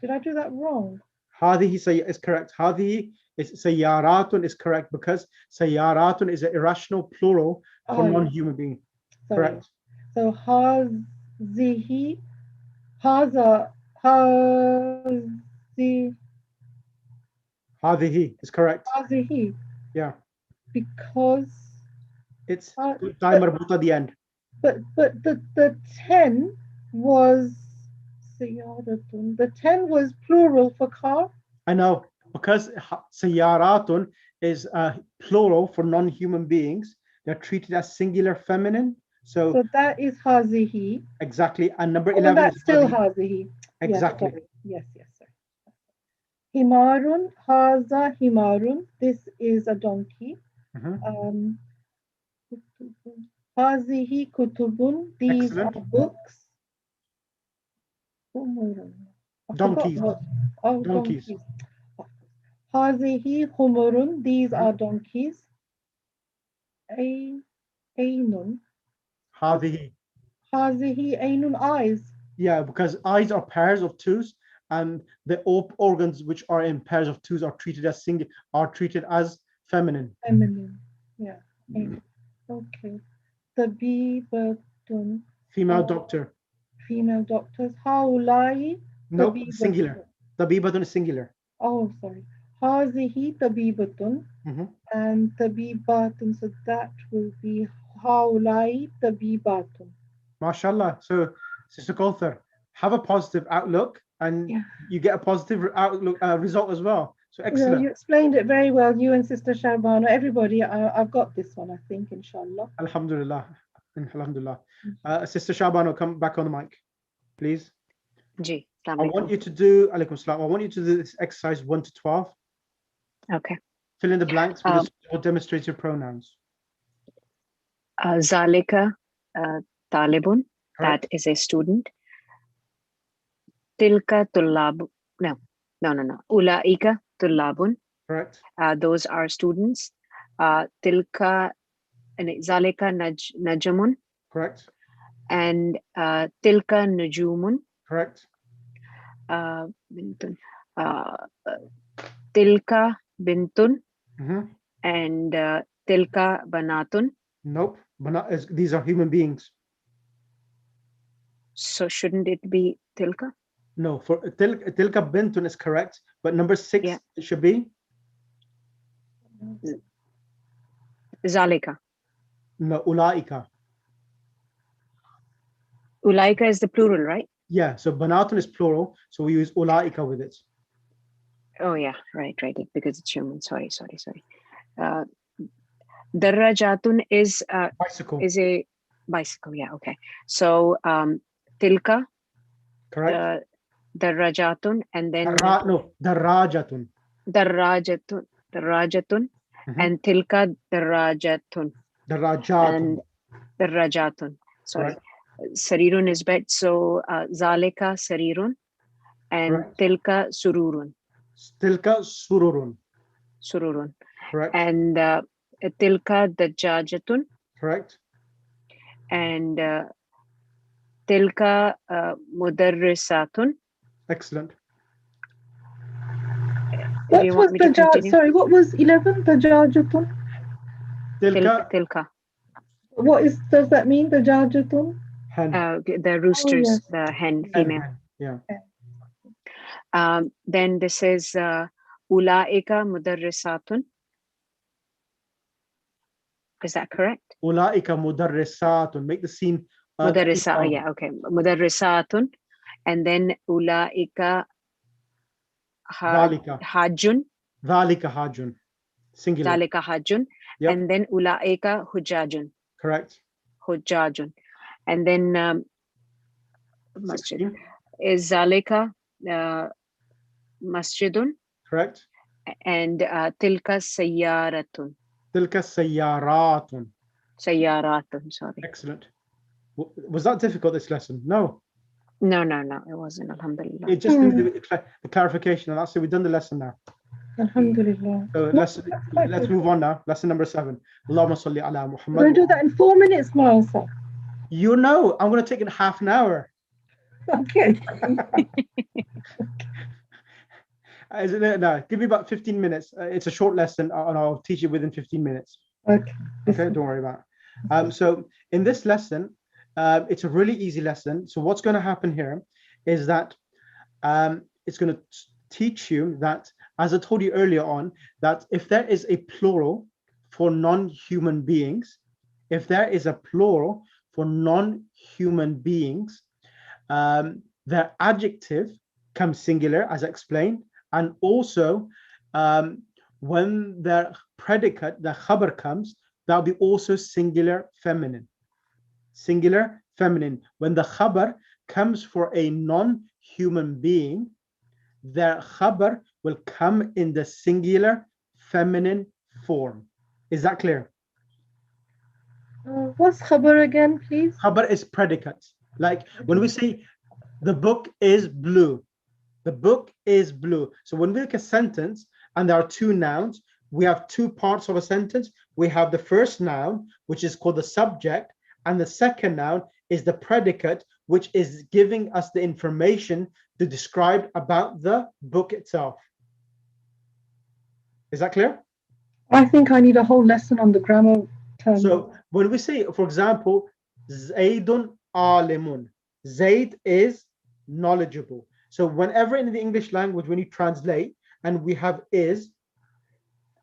Speaker 2: Did I do that wrong?
Speaker 1: هذه is correct. هذه is سيارات is correct because سيارات is an irrational plural for non-human being.
Speaker 2: Sorry.
Speaker 1: Correct.
Speaker 2: So هذه. هذه
Speaker 1: is correct.
Speaker 2: هذه.
Speaker 1: Yeah.
Speaker 2: Because
Speaker 1: it's time marbuta at the end.
Speaker 2: But the 10 was سيارة. The 10 was plural for car.
Speaker 1: I know, because سيارات is plural for non-human beings. They're treated as singular feminine. So
Speaker 2: that is هذه.
Speaker 1: Exactly. And number 11
Speaker 2: that's
Speaker 1: is
Speaker 2: still هذه.
Speaker 1: Exactly.
Speaker 2: Yes, sir. حمار. هذا حمار. This is a donkey. هذه كتب. These are books.
Speaker 1: Donkeys.
Speaker 2: Donkeys. هذه حمر. These are donkeys. عين.
Speaker 1: هذه
Speaker 2: عين. Eyes.
Speaker 1: Yeah, because eyes are pairs of twos, and the organs which are in pairs of twos are treated as feminine.
Speaker 2: Feminine. Yeah. Okay. طبيبة.
Speaker 1: Female doctor.
Speaker 2: Female doctors. هؤلاء.
Speaker 1: Nope, singular. طبيبة is singular.
Speaker 2: Oh, sorry. هذه طبيبة. And طبيبات. So that will be هؤلاء طبيبات.
Speaker 1: MashaAllah. So, Sister Kauthar, have a positive outlook, and you get a positive outlook result as well. So excellent.
Speaker 2: Yeah, you explained it very well. You and Sister Sharbana, everybody. I've got this one, I think, inshallah.
Speaker 1: Alhamdulillah. Alhamdulillah. Sister Sharbana, come back on the mic, please.
Speaker 4: Ji.
Speaker 1: I want you to do, alaikum salam, I want you to do this exercise 1 to 12.
Speaker 4: Okay.
Speaker 1: Fill in the blanks with the demonstrative pronouns.
Speaker 4: Zalika talibun, that is a student. Tilka tullab, no. Ulaika tullabun.
Speaker 1: Correct.
Speaker 4: Those are students. Tilka, zalika najamun.
Speaker 1: Correct.
Speaker 4: And tilka nujumun.
Speaker 1: Correct.
Speaker 4: Bintun. Tilka bintun. And tilka banatun.
Speaker 1: Nope. These are human beings.
Speaker 4: So shouldn't it be tilka?
Speaker 1: No, for tilka bintun is correct, but number 6 it should be
Speaker 4: zalika.
Speaker 1: No, ulaika.
Speaker 4: Ulaika is the plural, right?
Speaker 1: Yeah, so banatun is plural, so we use ulaika with it.
Speaker 4: Oh yeah, right, because it's human. Sorry. Darajatun is
Speaker 1: bicycle.
Speaker 4: Is a bicycle. Yeah, okay. So tilka.
Speaker 1: Correct.
Speaker 4: Darajatun, and then
Speaker 1: darajatun.
Speaker 4: Darajatun, and tilka darajatun.
Speaker 1: Darajatun.
Speaker 4: Darajatun. Sorry.
Speaker 1: Right.
Speaker 4: Sarirun is bed. So zalika sarirun, and tilka sururun.
Speaker 1: Tilka sururun.
Speaker 4: Sururun.
Speaker 1: Correct.
Speaker 4: And tilka dajajatun.
Speaker 1: Correct.
Speaker 4: And tilka mudarrisatun.
Speaker 1: Excellent.
Speaker 2: What was the sorry, what was 11? Dajajatun?
Speaker 4: Tilka.
Speaker 2: What does that mean? Dajajatun?
Speaker 4: The roosters, the hen, female.
Speaker 1: Yeah.
Speaker 4: Then this is Ulaika mudarrisatun. Is that correct?
Speaker 1: Ulaika mudarrisatun. Make the scene.
Speaker 4: Mudarrisa, yeah, okay. Mudarrisatun. And then ulaika hajjun.
Speaker 1: Dhalika hajjun. Singular.
Speaker 4: Dhalika hajjun.
Speaker 1: Yep.
Speaker 4: And then ulaika hujajun.
Speaker 1: Correct.
Speaker 4: Hujajun. And then masjid. Is zalika masjidun.
Speaker 1: Correct.
Speaker 4: And tilka sayyaratun.
Speaker 1: Tilka sayyaratun.
Speaker 4: Sayyaratun, sorry.
Speaker 1: Excellent. Was that difficult, this lesson? No.
Speaker 4: No, it wasn't, alhamdulillah.
Speaker 1: It just needed the clarification, and that's it. We've done the lesson now.
Speaker 2: Alhamdulillah.
Speaker 1: So let's move on now. Lesson number 7. Allahumma salli ala Muhammad.
Speaker 2: We're going to do that in 4 minutes, Marisa.
Speaker 1: You know, I'm going to take it half an hour.
Speaker 2: Okay.
Speaker 1: No, give me about 15 minutes. It's a short lesson, and I'll teach it within 15 minutes.
Speaker 2: Okay.
Speaker 1: Okay, don't worry about it. So in this lesson, it's a really easy lesson. So what's going to happen here is that it's going to teach you that, as I told you earlier on, that if there is a plural for non-human beings, their adjective comes singular, as I explained, and also when their predicate, the khabar comes, that'll be also singular feminine. Singular feminine. When the khabar comes for a non-human being, their khabar will come in the singular feminine form. Is that clear?
Speaker 2: What's khabar again, please?
Speaker 1: Khabar is predicate. Like when we say the book is blue, the book is blue. So when we look at a sentence and there are 2 nouns, we have 2 parts of a sentence. We have the first noun, which is called the subject, and the second noun is the predicate, which is giving us the information to describe about the book itself. Is that clear?
Speaker 2: I think I need a whole lesson on the grammar term.
Speaker 1: So when we say, for example, Zaydun alimun, Zayd is knowledgeable. So whenever in the English language, when you translate and we have is,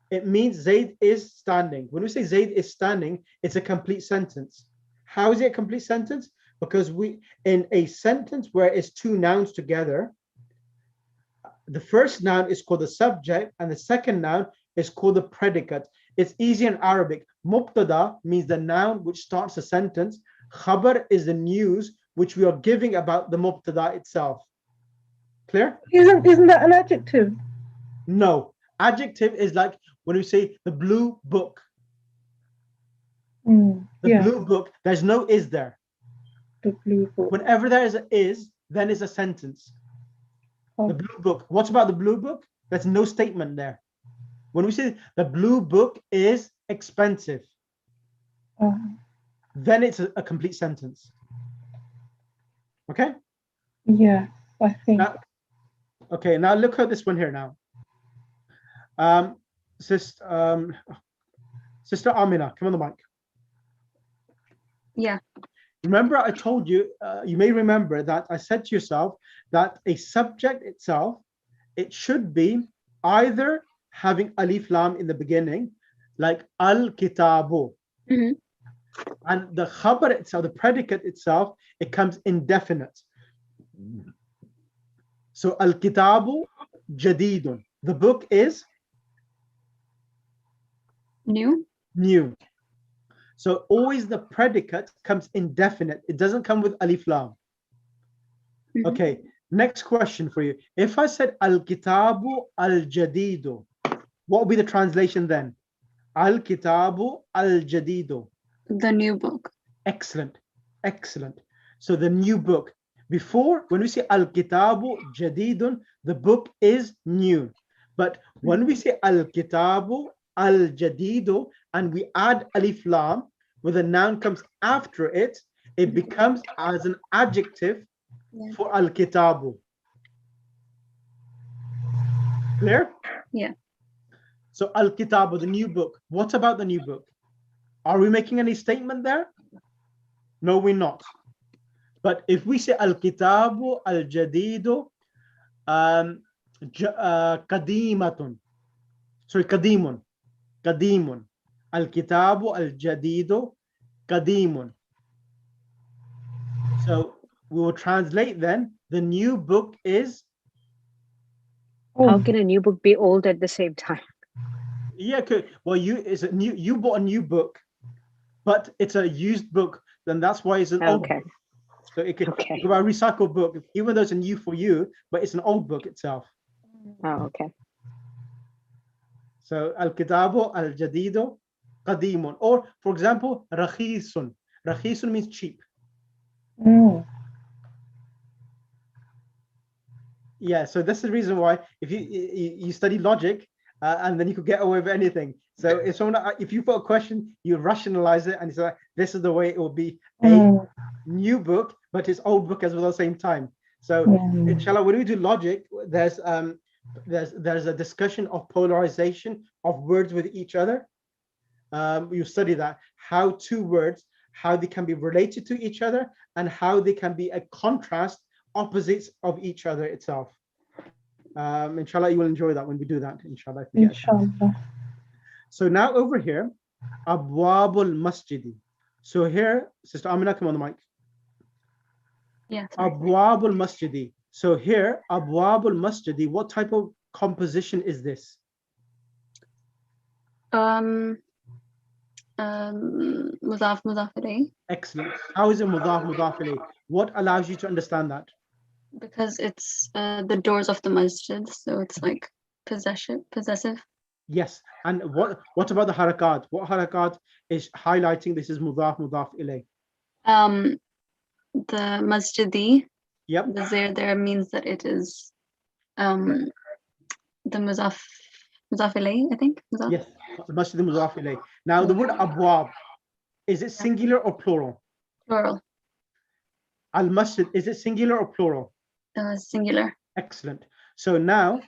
Speaker 1: it means Zayd is standing. When we say Zayd is standing, it's a complete sentence. How is it a complete sentence? Because we, in a sentence where it's 2 nouns together, the first noun is called the subject and the second noun is called the predicate. It's easy in Arabic. Mubtada means the noun which starts a sentence. Khabar is the news which we are giving about the mubtada itself. Clear?
Speaker 2: Isn't that an adjective?
Speaker 1: No. Adjective is like when we say the blue book. The blue book, there's no is there.
Speaker 2: The blue book.
Speaker 1: Whenever there is a is, then is a sentence. The blue book. What's about the blue book? There's no statement there. When we say the blue book is expensive, then it's a complete sentence. Okay?
Speaker 2: Yeah, I think.
Speaker 1: Okay, now look at this one here now. Sister Amina, come on the mic.
Speaker 6: Yeah.
Speaker 1: Remember, I told you, you may remember that I said to yourself that a subject itself, it should be either having alif lam in the beginning, like al-kitabu. And the khabar itself, the predicate itself, it comes indefinite. So al-kitabu jadidun. The book is
Speaker 6: new.
Speaker 1: New. So always the predicate comes indefinite. It doesn't come with alif lam. Okay, next question for you. If I said al-kitabu al-jadidu, what would be the translation then? Al-kitabu al-jadidu.
Speaker 6: The new book.
Speaker 1: Excellent, excellent. So the new book. Before, when we say al-kitabu jadidun, the book is new. But when we say al-kitabu al-jadidu and we add alif lam, when the noun comes after it, it becomes as an adjective for al-kitabu. Clear?
Speaker 6: Yeah.
Speaker 1: So al-kitabu, the new book. What about the new book? Are we making any statement there? No, we're not. But if we say al-kitabu al-jadidu قديمة. Sorry, قديم. قديم. الكتاب الجديد قديم. So we will translate then. The new book is.
Speaker 4: How can a new book be old at the same time?
Speaker 1: Yeah, well, you bought a new book, but it's a used book, then that's why it's an old book. So it could be a recycled book, even though it's a new for you, but it's an old book itself.
Speaker 4: Oh, okay.
Speaker 1: So al-kitabu al-jadidu qadimun. Or, for example, rakhisun. Rakhisun means cheap. Yeah, so that's the reason why if you study logic, and then you could get away with anything. So if you put a question, you rationalize it, and it's like, this is the way it will be a new book, but it's old book as well at the same time. So inshallah, when we do logic, there's a discussion of polarization of words with each other. You study that, how two words, how they can be related to each other, and how they can be a contrast, opposites of each other itself. Inshallah, you will enjoy that when we do that, inshallah.
Speaker 2: Inshallah.
Speaker 1: So now over here, Abwabul Masjidi. So here, Sister Amina, come on the mic.
Speaker 6: Yeah.
Speaker 1: Abwabul Masjidi. So here, Abwabul Masjidi, what type of composition is this?
Speaker 6: Mudaf mudaf ilayh.
Speaker 1: Excellent. How is it mudaf mudaf ilayh? What allows you to understand that?
Speaker 6: Because it's the doors of the masjid, so it's like possessive.
Speaker 1: Yes. And what about the harakat? What harakat is highlighting this is mudaf mudaf ilayh?
Speaker 6: The masjidi.
Speaker 1: Yep.
Speaker 6: The there means that it is the mudaf ilayh, I think. Mudaf.
Speaker 1: Yes. Masjid mudaf ilayh. Now the word abwab, is it singular or plural?
Speaker 6: Plural.
Speaker 1: Al masjid, is it singular or plural?
Speaker 6: Singular.
Speaker 1: Excellent. So now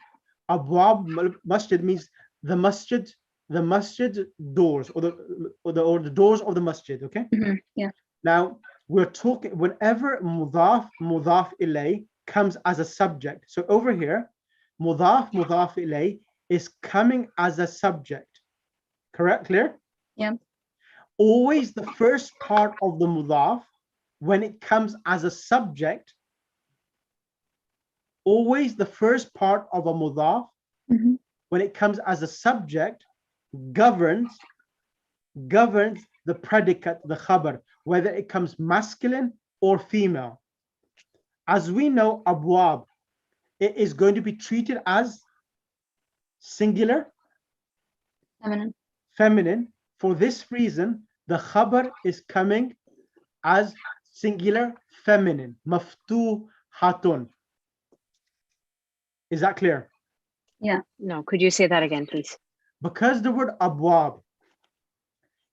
Speaker 1: abwab masjid means the masjid doors, or the doors of the masjid. Okay.
Speaker 6: Yeah.
Speaker 1: Now we're talking whenever mudaf ilayh comes as a subject. So over here, mudaf ilayh is coming as a subject. Correct? Clear?
Speaker 6: Yeah.
Speaker 1: Always the first part of the mudaf, when it comes as a subject, always the first part of a mudaf, when it comes as a subject, governs the predicate, the khabar, whether it comes masculine or female. As we know, abwab, it is going to be treated as singular, feminine. For this reason, the khabar is coming as singular, feminine, maftuhatun. Is that clear?
Speaker 6: Yeah.
Speaker 4: No, could you say that again, please?
Speaker 1: Because the word abwab,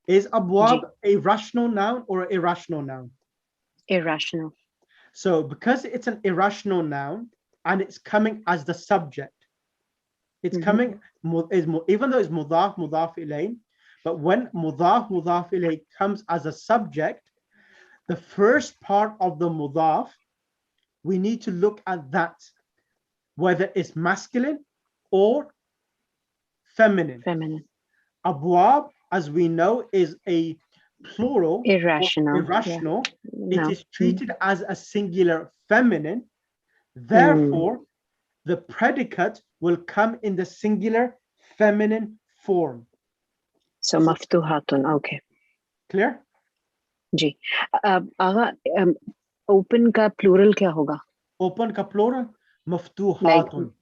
Speaker 1: is abwab a rational noun or an irrational noun?
Speaker 4: Irrational.
Speaker 1: So because it's an irrational noun and it's coming as the subject, it's coming, even though it's mudaf ilayh, but when mudaf ilayh comes as a subject, the first part of the mudaf, we need to look at that, whether it's masculine or feminine. Abwab, as we know, is a plural,
Speaker 4: irrational.
Speaker 1: It is treated as a singular, feminine. Therefore, the predicate will come in the singular, feminine form.
Speaker 4: So maftuhatun. Okay.
Speaker 1: Clear?
Speaker 4: Ji. Agha open का plural क्या होगा?
Speaker 1: Open का plural maftuhatun.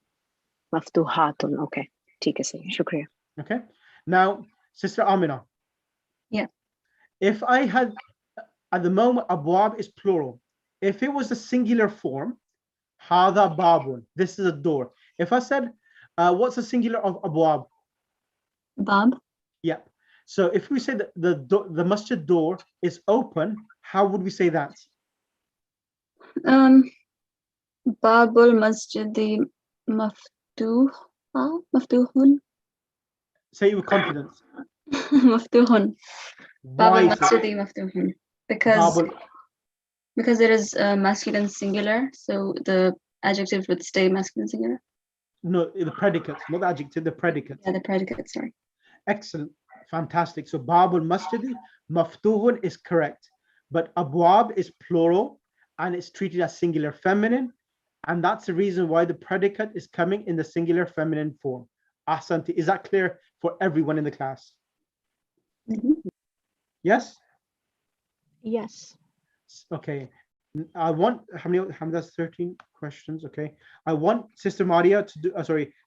Speaker 4: Maftuhatun. Okay. ठीक है सही. शुक्रिया.
Speaker 1: Okay. Now, Sister Amina.
Speaker 6: Yeah.
Speaker 1: If I had, at the moment, abwab is plural. If it was a singular form, hada babun, this is a door. If I said, what's the singular of abwab?
Speaker 6: Bab.
Speaker 1: Yeah. So if we say that the masjid door is open, how would we say that?
Speaker 6: Babul masjidi maftuhun.
Speaker 1: Say it with confidence.
Speaker 6: Maftuhun.
Speaker 1: Why?
Speaker 6: Babul masjidi maftuhun. Because it is masculine singular, so the adjective would stay masculine singular.
Speaker 1: No, the predicate, not the adjective, the predicate.
Speaker 6: Yeah, the predicate, sorry.
Speaker 1: Excellent. Fantastic. So Babul Masjidi, Maftuhun is correct. But Abwab is plural and it's treated as singular feminine. And that's the reason why the predicate is coming in the singular feminine form. Ahsanti. Is that clear for everyone in the class? Yes?
Speaker 5: Yes.
Speaker 1: Okay. I want, how many, that's 13 questions. Okay. I want Sister Maria to do,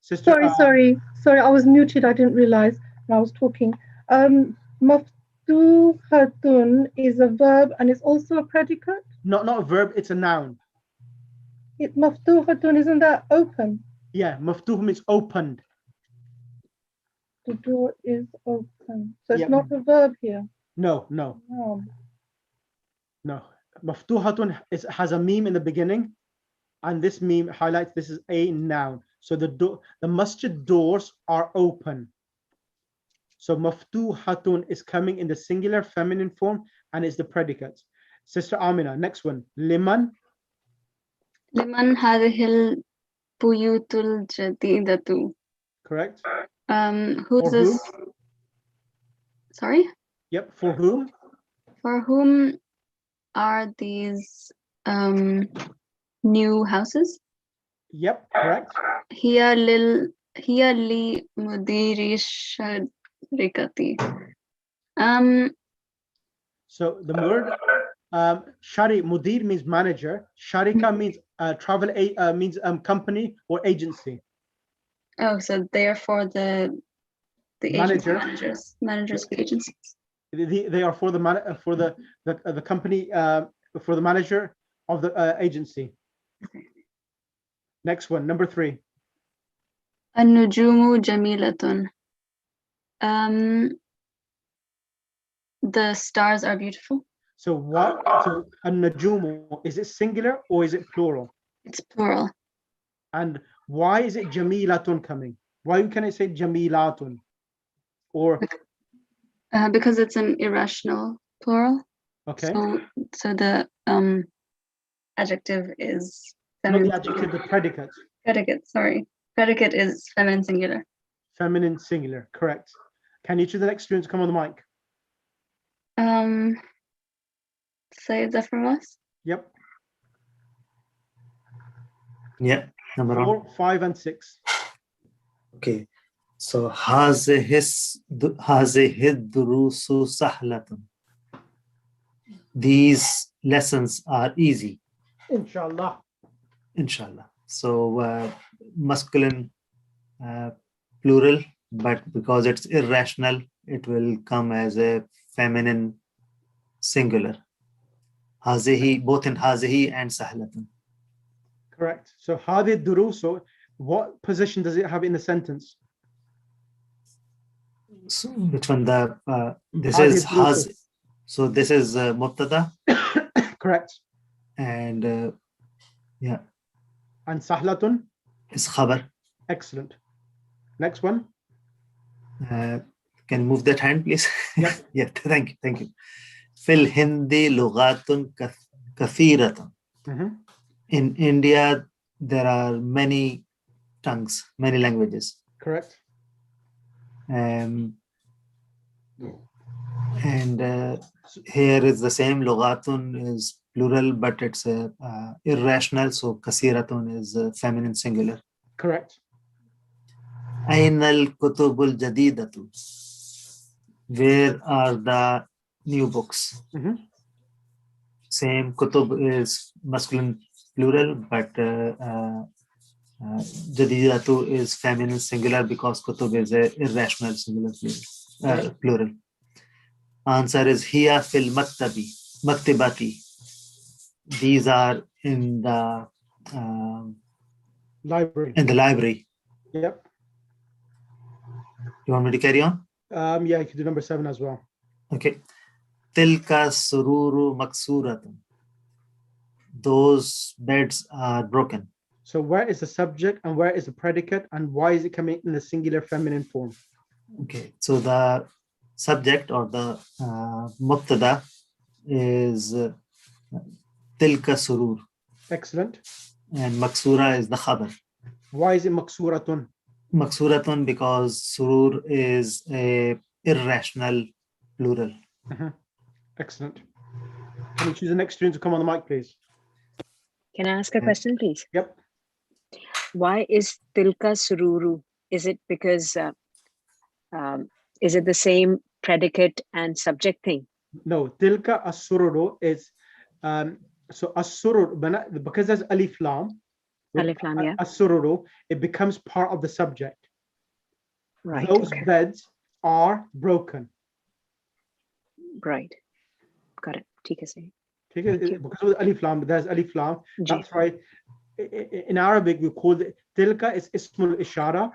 Speaker 1: Sister.
Speaker 2: Sorry, I was muted. I didn't realize when I was talking. Maftuhatun is a verb and it's also a predicate.
Speaker 1: Not a verb, it's a noun.
Speaker 2: Maftuhatun, isn't that open?
Speaker 1: Yeah, maftuh means opened.
Speaker 2: The door is open. So it's not a verb here.
Speaker 1: No. Maftuhatun has a meme in the beginning, and this meme highlights this is a noun. So the masjid doors are open. So maftuhatun is coming in the singular feminine form and is the predicate. Sister Amina, next one. Liman.
Speaker 6: Liman hadhil buyutul jadidatu.
Speaker 1: Correct.
Speaker 6: Who's this?
Speaker 1: Whom?
Speaker 6: Sorry?
Speaker 1: Yep, for whom?
Speaker 6: For whom are these new houses?
Speaker 1: Yep, correct.
Speaker 6: Hiya li mudiri sharikati.
Speaker 1: So the word shari, mudir means manager. Sharika means travel means company or agency.
Speaker 6: Oh, so they're for the
Speaker 1: Manager.
Speaker 6: managers of agencies.
Speaker 1: They are for the company for the manager of the agency.
Speaker 6: Okay.
Speaker 1: Next one, number 3.
Speaker 6: An-nujumu jamilatun. The stars are beautiful.
Speaker 1: So what? So an-nujumu, is it singular or is it plural?
Speaker 6: It's plural.
Speaker 1: And why is it jamilatun coming? Why can I say jamilatun? Or
Speaker 6: because it's an irrational plural.
Speaker 1: okay.
Speaker 6: So the adjective is
Speaker 1: feminine.
Speaker 6: Not
Speaker 1: the adjective, the predicate.
Speaker 6: Predicate, sorry. Predicate is feminine singular.
Speaker 1: Feminine singular, correct. Can each of the next students come on the mic?
Speaker 6: Say that from us.
Speaker 1: Yep.
Speaker 3: Yeah. Number
Speaker 1: 4, 5, and 6.
Speaker 3: Okay. So hazihid durusu sahlatun. These lessons are easy.
Speaker 1: Inshallah.
Speaker 3: Inshallah. So masculine plural, but because it's irrational, it will come as a feminine singular. Hazihi, both in hazihi and sahlatun.
Speaker 1: Correct. So hadi durusu, what position does it have in the sentence?
Speaker 3: So which one? This
Speaker 1: Hadi
Speaker 3: is
Speaker 1: durusu.
Speaker 3: So this is mubtada.
Speaker 1: Correct.
Speaker 3: And yeah.
Speaker 1: And sahlatun
Speaker 3: is khabar.
Speaker 1: Excellent. Next one.
Speaker 3: Can you move that hand, please?
Speaker 1: Yep.
Speaker 3: Yeah, thank you. Fil Hindi lughatun kathiratun. In India, there are many tongues, many languages.
Speaker 1: Correct.
Speaker 3: And here is the same. Lughatun is plural, but it's irrational. So kasiratun is feminine singular.
Speaker 1: Correct.
Speaker 3: Aina al-kutubul jadidatu. Where are the new books? Same. Kutub is masculine plural, but jadidatu is feminine singular because kutub is a irrational singular plural. Answer is hiya fil maktibati. These are in the
Speaker 1: library.
Speaker 3: In the library.
Speaker 1: Yep.
Speaker 3: You want me to carry on?
Speaker 1: Yeah, you can do number 7 as well.
Speaker 3: Okay. Tilka sururu maksuratun. Those beds are broken.
Speaker 1: So where is the subject and where is the predicate and why is it coming in the singular feminine form?
Speaker 3: Okay, so the subject or the mubtada is tilka surur.
Speaker 1: Excellent.
Speaker 3: And maksura is the khabar.
Speaker 1: Why is it maksuratun?
Speaker 3: Maksuratun because surur is a irrational plural.
Speaker 1: Excellent. Can you choose the next student to come on the mic, please?
Speaker 4: Can I ask a question, please?
Speaker 1: Yep.
Speaker 4: Why is tilka sururu? Is it because is it the same predicate and subject thing?
Speaker 1: No, tilka as-sururu is so as-surur because there's alif lam.
Speaker 4: Alif lam, yeah.
Speaker 1: As-sururu, it becomes part of the subject.
Speaker 4: Right.
Speaker 1: Those
Speaker 4: Okay.
Speaker 1: beds are broken.
Speaker 4: Right. Got it. ठीक है सही.
Speaker 1: Because of the alif lam, there's alif lam.
Speaker 4: Ji.
Speaker 1: That's why in Arabic we call it tilka is ismul ishara.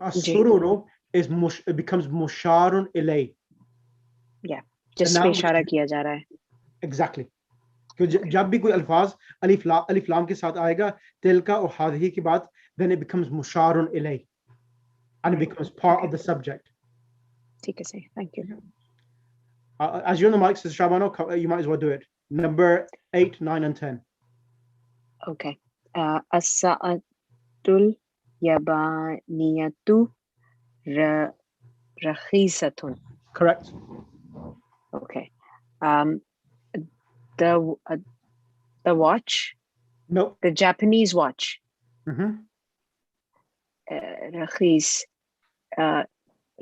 Speaker 1: As-sururu is it becomes musharun ilay.
Speaker 4: Yeah. जिस पे इशारा किया जा रहा है.
Speaker 1: Exactly. जब भी कोई अल्फाज अलिफ लाम के साथ आएगा तिलका और हादिही के बाद then it becomes musharun ilay and it becomes part of the subject.
Speaker 4: ठीक है सही. Thank you.
Speaker 1: As you're on the mic, Sister Shabano, you might as well do it. Number 8, 9, and 10.
Speaker 4: Okay. As-sa'atul yabaniyatu rakhisatun.
Speaker 1: Correct.
Speaker 4: Okay. The watch.
Speaker 1: No.
Speaker 4: The Japanese watch. Rakhis.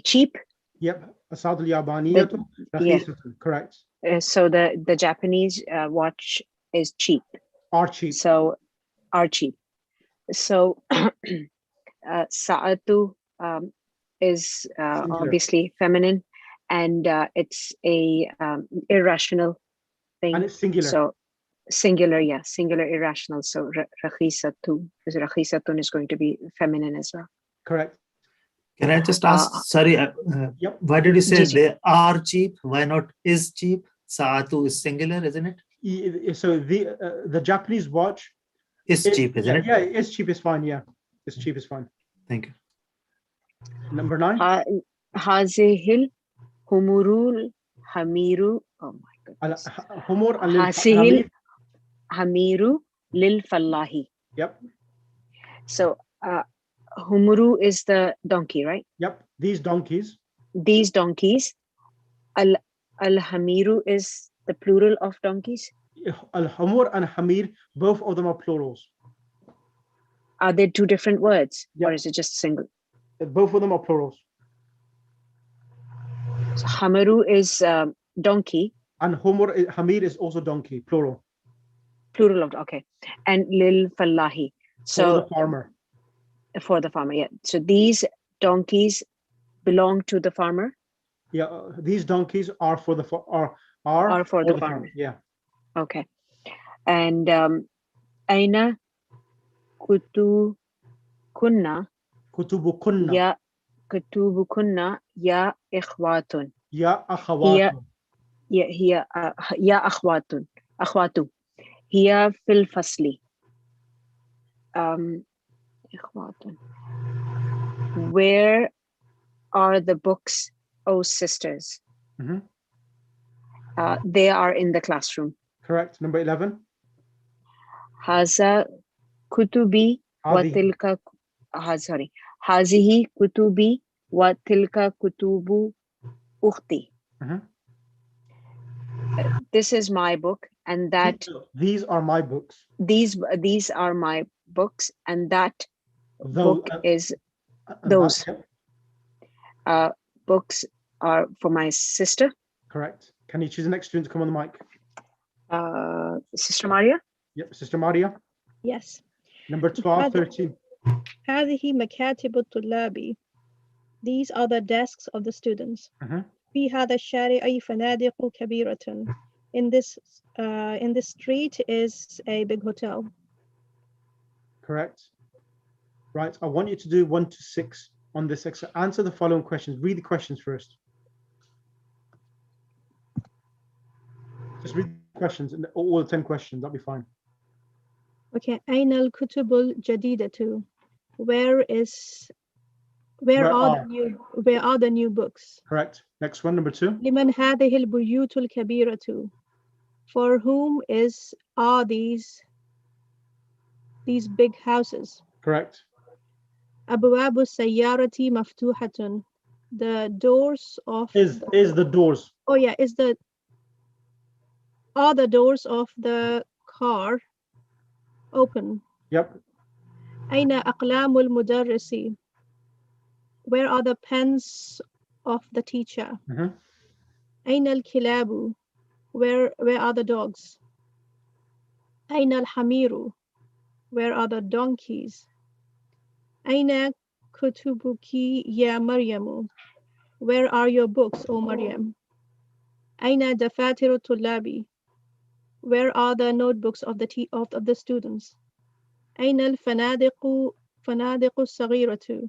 Speaker 4: Cheap.
Speaker 1: Yep. Asadul yabaniyatu rakhisatun. Correct.
Speaker 4: So the Japanese watch is cheap.
Speaker 1: Are cheap.
Speaker 4: So are cheap. So sa'atu is obviously feminine, and it's a irrational thing.
Speaker 1: And it's singular.
Speaker 4: So singular, yeah, singular irrational. So rakhisatun is going to be feminine as well.
Speaker 1: Correct.
Speaker 3: Can I just ask? Sorry,
Speaker 1: yep.
Speaker 3: Why did you say they are cheap? Why not is cheap? Sa'atu is singular, isn't it?
Speaker 1: So the Japanese watch
Speaker 3: is cheap, isn't it?
Speaker 1: Yeah, it's cheap. It's fine. Yeah, it's cheap. It's fine.
Speaker 3: Thank you.
Speaker 1: Number 9.
Speaker 4: Hazihil humurul hamiru. Oh my goodness. Hazihil hamiru lil fallahi.
Speaker 1: Yep.
Speaker 4: So humuru is the donkey, right?
Speaker 1: Yep. These donkeys.
Speaker 4: Al-hamiru is the plural of donkeys.
Speaker 1: Al-hamur and hamir, both of them are plurals.
Speaker 4: Are they two different words,
Speaker 1: yep.
Speaker 4: or is it just single?
Speaker 1: Both of them are plurals.
Speaker 4: So hamaru is donkey.
Speaker 1: And hamir is also donkey, plural.
Speaker 4: Plural of, okay. And lil fallahi. So
Speaker 1: for the farmer.
Speaker 4: For the farmer, yeah. So these donkeys belong to the farmer.
Speaker 1: Yeah, these donkeys are for the are
Speaker 4: for the farmer.
Speaker 1: Yeah.
Speaker 4: Okay. And aina kutubukunna ya ikhwatun.
Speaker 1: Ya akhawatun.
Speaker 4: Ya akhwatun. Akhwatu. Hiya fil fasli. Ikhwatun. Where are the books, oh sisters? They are in the classroom.
Speaker 1: Correct. Number 11.
Speaker 4: Haza kutubi wa tilka. Sorry. Hazihi kutubi wa tilka kutubu ukhti. This is my book, and that.
Speaker 1: These are my books.
Speaker 4: These are my books, and that book is those. Books are for my sister.
Speaker 1: Correct. Can you choose the next student to come on the mic?
Speaker 4: Sister Maria?
Speaker 1: Yep, Sister Maria.
Speaker 5: Yes.
Speaker 1: Number 12, 13.
Speaker 5: هذه مكاتب الطلاب. These are the desks of the students. في هذا الشارع فنادق كبيرة. In this street is a big hotel.
Speaker 1: Correct. Right. I want you to do 1 to 6 on this exercise. Answer the following questions. Read the questions first. Just read the questions, and all the 10 questions. That'll be fine.
Speaker 5: Okay. أين الكتب الجديدة? Where are the new books?
Speaker 1: Correct. Next one, number 2.
Speaker 5: لمن هذه البيوت الكبيرة? For whom are these big houses?
Speaker 1: Correct.
Speaker 5: أبواب السيارة مفتوحة. The doors of
Speaker 1: is the doors.
Speaker 5: Oh yeah, are the doors of the car open?
Speaker 1: Yep.
Speaker 5: أين أقلام المدرس? Where are the pens of the teacher? أين الكلاب? Where are the dogs? أين الحمير? Where are the donkeys? أين كتبك يا مريم? Where are your books, O Maryam? أين دفاتر الطلاب? Where are the notebooks of the students? أين الفنادق الصغيرة?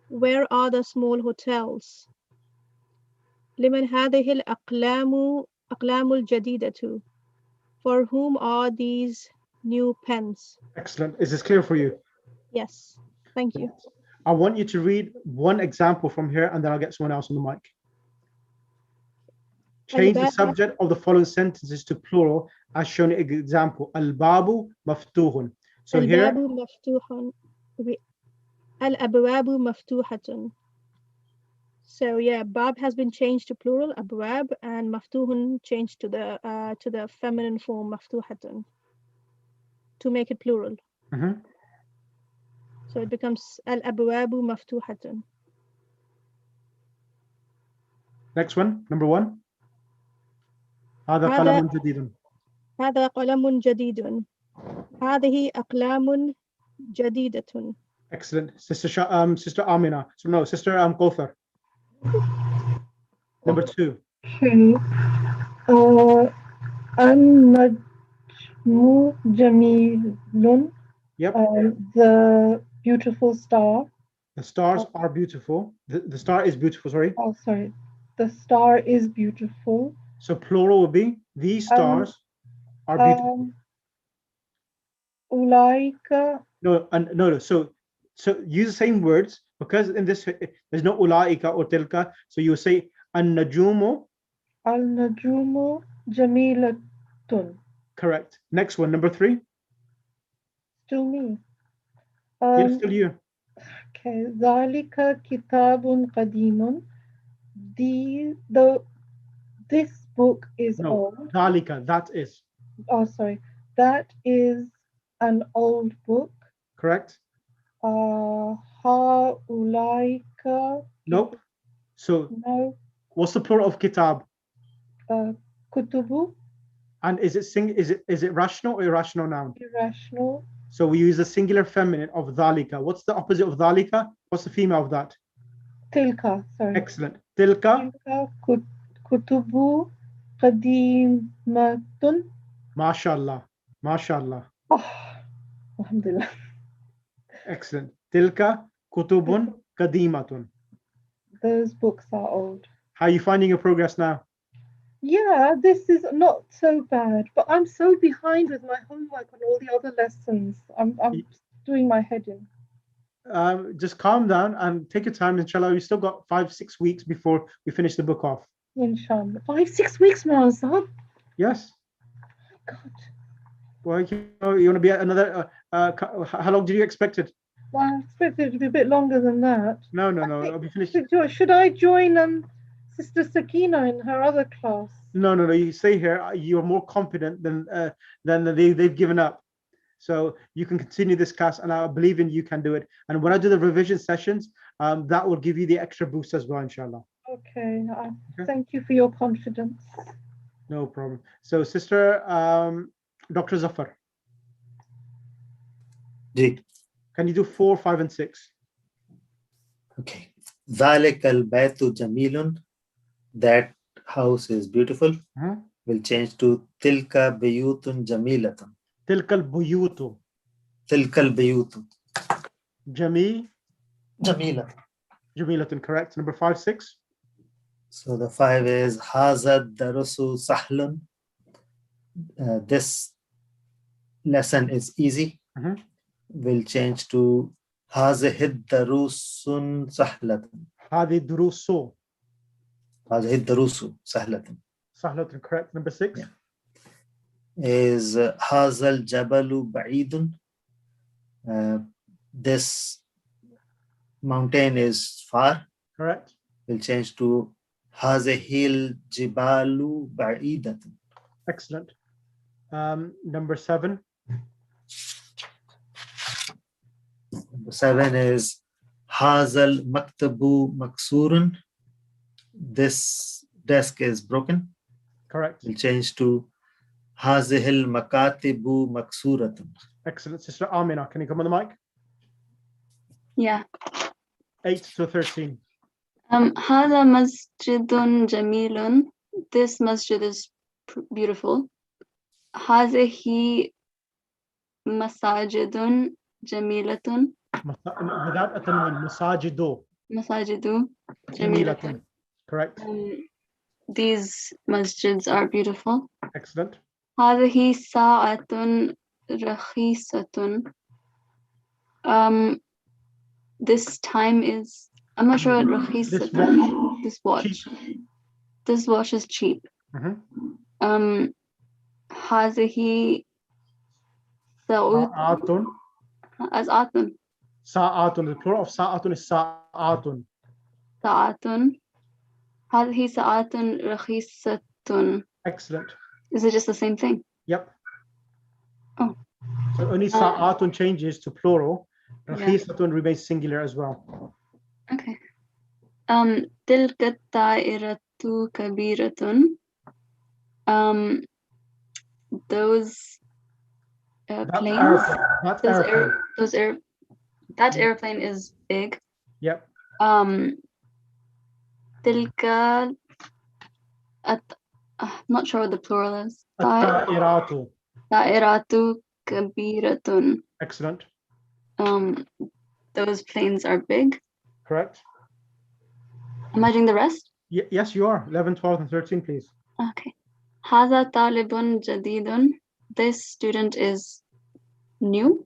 Speaker 5: Where are the small hotels? لمن هذه أقلام الجديدة? For whom are these new pens?
Speaker 1: Excellent. Is this clear for you?
Speaker 5: Yes, thank you.
Speaker 1: I want you to read one example from here, and then I'll get someone else on the mic. Change the subject of the following sentences to plural as shown in example. Al-babu maftuhun. So here,
Speaker 5: Al-abwabu maftuhatun. So yeah, bab has been changed to plural, abwab, and maftuhun changed to the feminine form maftuhatun to make it plural. So it becomes al-abwabu maftuhatun.
Speaker 1: Next one, number 1. هذا قلم جديد.
Speaker 5: هذا قلم جديد. هذه أقلام جديدة.
Speaker 1: Excellent. Sister Amina. So no, Sister Kauthar. Number 2.
Speaker 2: النجم جميل.
Speaker 1: Yep.
Speaker 2: The beautiful star.
Speaker 1: The stars are beautiful. The star is beautiful, sorry.
Speaker 2: Oh, sorry. The star is beautiful.
Speaker 1: So plural would be these stars are beautiful.
Speaker 2: Ulaika.
Speaker 1: No. So use the same words, because in this there's no ulaika or tilka. So you say an-najumu.
Speaker 2: Al-najumu jamilatun.
Speaker 1: Correct. Next one, number 3.
Speaker 2: Still me.
Speaker 1: Yes, still you.
Speaker 2: Okay. Zalika kitabun qadimun. This book is old.
Speaker 1: Zalika, that is.
Speaker 2: Oh, sorry. That is an old book.
Speaker 1: Correct.
Speaker 2: Haulaika.
Speaker 1: Nope. So
Speaker 2: no.
Speaker 1: What's the plural of kitab?
Speaker 2: Kutubu.
Speaker 1: And is it rational or irrational noun?
Speaker 2: Irrational.
Speaker 1: So we use the singular feminine of dhalika. What's the opposite of dhalika? What's the female of that?
Speaker 2: Tilka. Sorry.
Speaker 1: Excellent. Tilka.
Speaker 2: Kutubu qadimatun.
Speaker 1: MashaAllah. MashaAllah.
Speaker 2: Oh, alhamdulillah.
Speaker 1: Excellent. Tilka kutubun qadimatun.
Speaker 2: Those books are old.
Speaker 1: How are you finding your progress now?
Speaker 2: Yeah, this is not so bad, but I'm so behind with my homework on all the other lessons. I'm doing my head in.
Speaker 1: Just calm down and take your time. Inshallah, we've still got 5-6 weeks before we finish the book off.
Speaker 2: Inshallah. 5-6 weeks, Mazhab?
Speaker 1: Yes.
Speaker 2: God.
Speaker 1: Well, you want to be at another, how long did you expect it?
Speaker 2: Well, I expected it to be a bit longer than that.
Speaker 1: No, I'll be finished.
Speaker 2: Should I join Sister Sakina in her other class?
Speaker 1: No, you stay here. You're more competent than they've given up. So you can continue this class, and I believe in you can do it. And when I do the revision sessions, that will give you the extra boost as well, inshallah.
Speaker 2: Okay. Thank you for your confidence.
Speaker 1: No problem. So, Sister Dr. Zafar. Can you do 4, 5, and 6?
Speaker 3: Okay. ذلك البيت جميل. That house is beautiful. We'll change to تلك بيوت جميلة.
Speaker 1: تلك البيوت.
Speaker 3: تلك البيوت.
Speaker 1: جميلة. Correct. Number 5, 6.
Speaker 3: So the 5 is هذا الدرس سهل. This lesson is easy. We'll change to هذه الدروس سهلة.
Speaker 1: هذه الدروس.
Speaker 3: هذه الدروس سهلة.
Speaker 1: Correct. Number 6.
Speaker 3: Yeah. Is هذا الجبل بعيد. this mountain is far.
Speaker 1: Correct.
Speaker 3: We'll change to هذه الجبال بعيدة.
Speaker 1: Excellent. Number 7.
Speaker 3: Number 7 is هذا المكتب مكسور. This desk is broken.
Speaker 1: Correct.
Speaker 3: We'll change to هذه المكاتب مكسورة.
Speaker 1: Excellent. Sister Amina, can you come on the mic?
Speaker 6: Yeah.
Speaker 1: 8 to 13.
Speaker 6: هذا مسجد جميل. This masjid is beautiful. هذه مساجد جميلة.
Speaker 1: Without a tanween, masajidu.
Speaker 6: مساجد جميلة.
Speaker 1: Correct.
Speaker 6: These masjids are beautiful.
Speaker 1: Excellent.
Speaker 6: هذه ساعة رخيصة. This time is, I'm not sure what رخيصة. This watch is cheap. هذه
Speaker 1: Sa'atun.
Speaker 6: as atun.
Speaker 1: Sa'atun. The plural of sa'atun is sa'atun.
Speaker 6: ساعة. هذه ساعة رخيصة.
Speaker 1: Excellent.
Speaker 6: Is it just the same thing?
Speaker 1: Yep.
Speaker 6: Oh.
Speaker 1: So only sa'atun changes to plural.
Speaker 6: Yeah.
Speaker 1: Rakhisatun remains singular as well.
Speaker 6: Okay. تلك الطائرة كبيرة. Those planes. That airplane is big.
Speaker 1: Yep.
Speaker 6: تلك I'm not sure what the plural is.
Speaker 1: الطائرات.
Speaker 6: طائرات كبيرة.
Speaker 1: Excellent.
Speaker 6: Those planes are big.
Speaker 1: Correct.
Speaker 6: Am I doing the rest?
Speaker 1: Yes, you are. 11, 12, and 13, please.
Speaker 6: Okay. هذا طالب جديد. This student is new.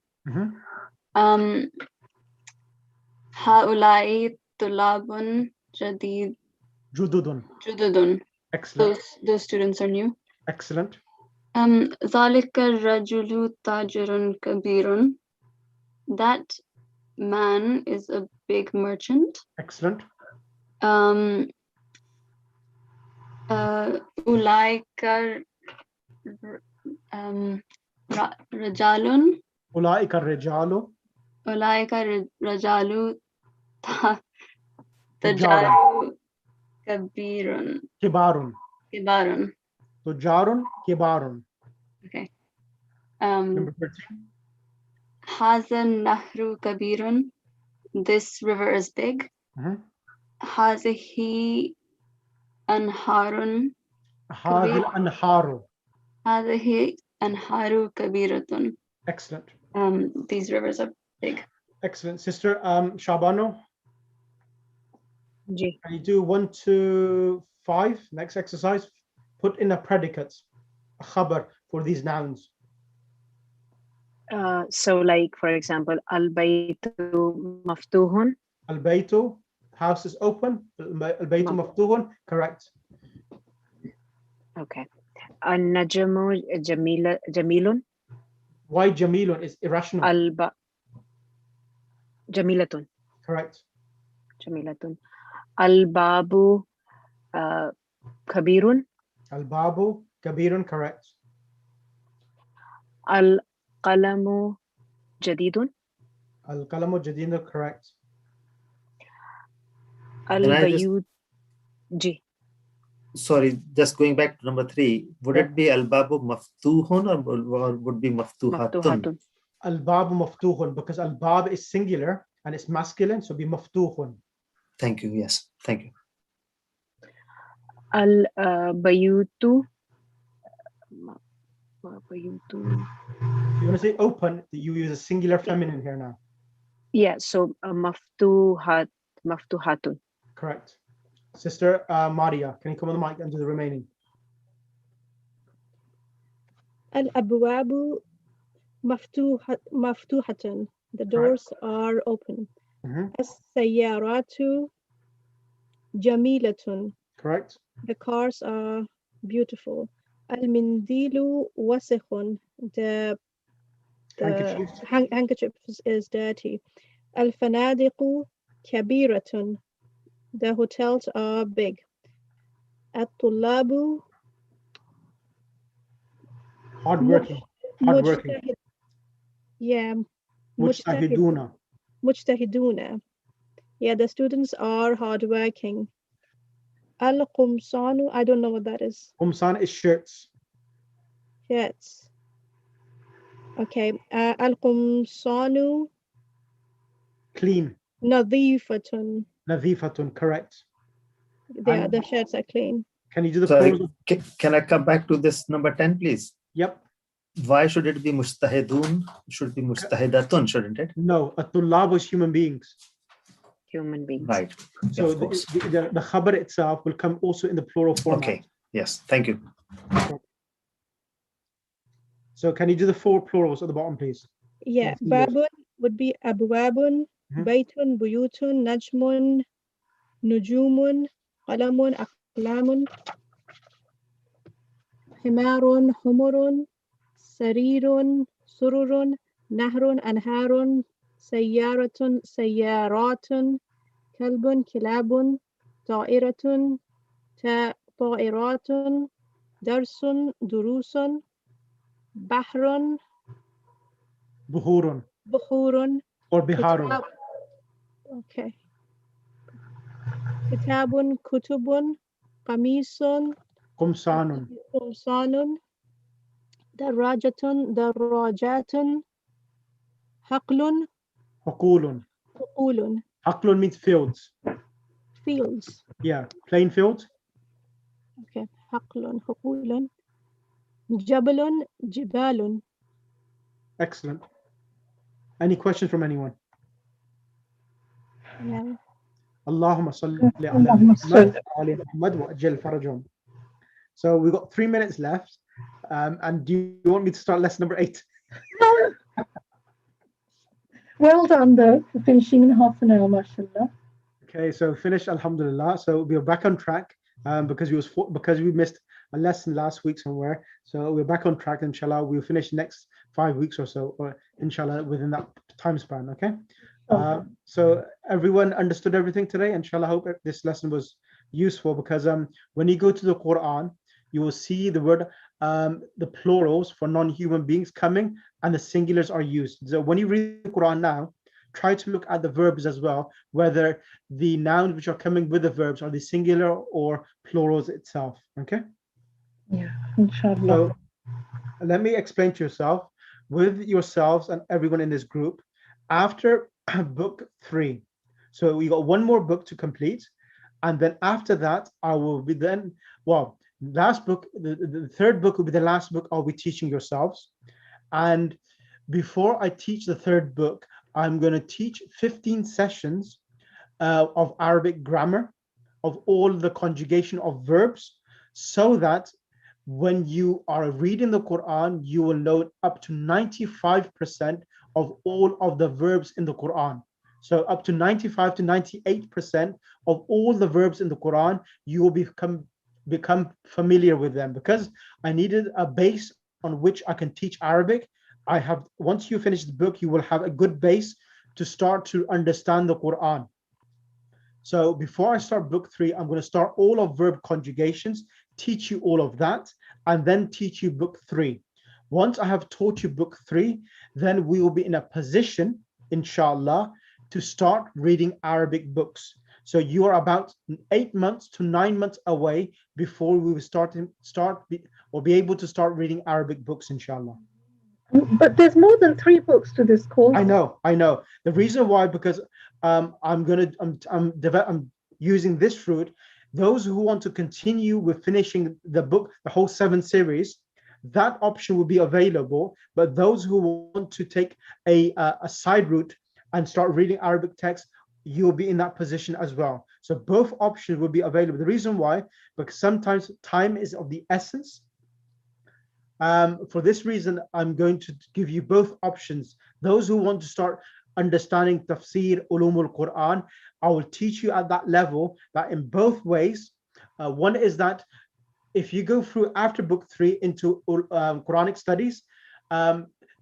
Speaker 6: هؤلاء طلاب جدد.
Speaker 1: Excellent.
Speaker 6: Those students are new.
Speaker 1: Excellent.
Speaker 6: ذلك الرجل تاجر كبير. That man is a big merchant.
Speaker 1: Excellent.
Speaker 6: أولئك رجال.
Speaker 1: أولئك الرجال.
Speaker 6: أولئك رجال تجار كبير.
Speaker 1: كبار. تجار كبار.
Speaker 6: Okay.
Speaker 1: Number 13.
Speaker 6: هذا النهر كبير. This river is big. هذه أنهار. هذه أنهار كبيرة.
Speaker 1: Excellent.
Speaker 6: These rivers are big.
Speaker 1: Excellent. Sister Shabano,
Speaker 4: Ji.
Speaker 1: can you do 1 to 5? Next exercise. Put in a predicate, a khabar for these nouns.
Speaker 4: So like, for example, al-baytu maftuhun.
Speaker 1: Al-baytu, house is open. Al-baytu maftuhun, correct.
Speaker 4: Okay. An-najmu jamilun.
Speaker 1: Why jamilun is irrational?
Speaker 4: Jamilatun.
Speaker 1: Correct.
Speaker 4: Jamilatun. Al-babu kabirun.
Speaker 1: Al-babu kabirun, correct.
Speaker 4: Al-qalamu jadidun.
Speaker 1: Al-qalamu jadidun, correct.
Speaker 4: Al-bayut. Ji.
Speaker 3: Sorry, just going back to number 3. Would it be al-babu maftuhun or would be maftuhatun?
Speaker 1: Al-babu maftuhun, because al-bab is singular and it's masculine, so be maftuhun.
Speaker 3: Thank you. Yes, thank you.
Speaker 4: Al-bayutu.
Speaker 1: You want to say open, you use a singular feminine here now.
Speaker 4: Yeah, so maftuhatun.
Speaker 1: Correct. Sister Maria, can you come on the mic and do the remaining?
Speaker 5: Al-abwabu maftuhatun. The doors are open. As-sayyaratu jamilatun.
Speaker 1: Correct.
Speaker 5: The cars are beautiful. Al-mindilu wasikhun. The The handkerchief is dirty. الفنادق كبيرة. The hotels are big. الطلاب
Speaker 1: hardworking.
Speaker 5: Yeah.
Speaker 1: مجتهدون.
Speaker 5: مجتهدون. Yeah, the students are hardworking. القمصان, I don't know what that is.
Speaker 1: قمصان is shirts.
Speaker 5: Shirts. Okay. القمصان
Speaker 1: clean.
Speaker 5: نظيفة.
Speaker 1: نظيفة, correct.
Speaker 5: The shirts are clean.
Speaker 3: Can you do the Sorry, can I come back to this number 10, please?
Speaker 1: Yep.
Speaker 3: Why should it be mustahidun? It should be mustahidatun, shouldn't it?
Speaker 1: No, at-tullab is human beings.
Speaker 4: Human beings.
Speaker 3: Right.
Speaker 1: So the khabar itself will come also in the plural format.
Speaker 3: Okay. Yes. Thank you.
Speaker 1: So can you do the 4 plurals at the bottom, please?
Speaker 5: Yeah. Babun would be abwabun, baytun, buyutun, najmun, nujumun, qalamun, aqlamun, himarun, humurun, sarirun, sururun, nahrun, anharun, sayyaratun, sayyaratun, kalbun, kilabun, ta'iratun, ta'iratun, darsun, durusun, bahrun,
Speaker 1: buhurun.
Speaker 5: buhurun,
Speaker 1: or biharun.
Speaker 5: Okay. Kitabun, kutubun, qamisun,
Speaker 1: Qumsanun.
Speaker 5: qumsanun, darajatun, darajatun, haqlun,
Speaker 1: Huqulun.
Speaker 5: huqulun.
Speaker 1: Haqlun means fields.
Speaker 5: Fields.
Speaker 1: Yeah, plain fields.
Speaker 5: Okay. Haqlun, huqulun. Jabalun, jibalun.
Speaker 1: Excellent. Any questions from anyone?
Speaker 5: No.
Speaker 1: Allahumma salli ala Muhammad wa ali Muhammad wa ajal farajhum. So we've got 3 minutes left. And do you want me to start lesson number 8?
Speaker 2: Well done, though, for finishing in half an hour, mashallah.
Speaker 1: Okay, so finished, alhamdulillah. So we're back on track because we missed a lesson last week somewhere. So we're back on track, inshallah. We'll finish next 5 weeks or so, or inshallah, within that time span, okay? So everyone understood everything today. Inshallah, I hope this lesson was useful because when you go to the Quran, you will see the word, the plurals for non-human beings coming and the singulars are used. So when you read the Quran now, try to look at the verbs as well, whether the nouns which are coming with the verbs are the singular or plurals itself, okay?
Speaker 2: Yeah, inshallah.
Speaker 1: So let me explain to yourself, with yourselves and everyone in this group, after book 3. So we got one more book to complete. And then after that, I will be last book, the third book will be the last book I'll be teaching yourselves. And before I teach the third book, I'm going to teach 15 sessions of Arabic grammar, of all the conjugation of verbs, so that when you are reading the Quran, you will know up to 95% of all of the verbs in the Quran. So up to 95 to 98% of all the verbs in the Quran, you will become familiar with them, because I needed a base on which I can teach Arabic. Once you finish the book, you will have a good base to start to understand the Quran. So before I start book 3, I'm going to start all of verb conjugations, teach you all of that, and then teach you book 3. Once I have taught you book 3, then we will be in a position, inshallah, to start reading Arabic books. So you are about 8 months to 9 months away before we will be able to start reading Arabic books, inshallah.
Speaker 2: But there's more than 3 books to this course.
Speaker 1: I know. The reason why, because I'm using this route. Those who want to continue with finishing the book, the whole 7 series, that option will be available. But those who want to take a side route and start reading Arabic text, you'll be in that position as well. So both options will be available. The reason why, because sometimes time is of the essence. For this reason, I'm going to give you both options. Those who want to start understanding tafsir, ulumul Quran, I will teach you at that level, that in both ways. One is that if you go through after book 3 into Quranic studies,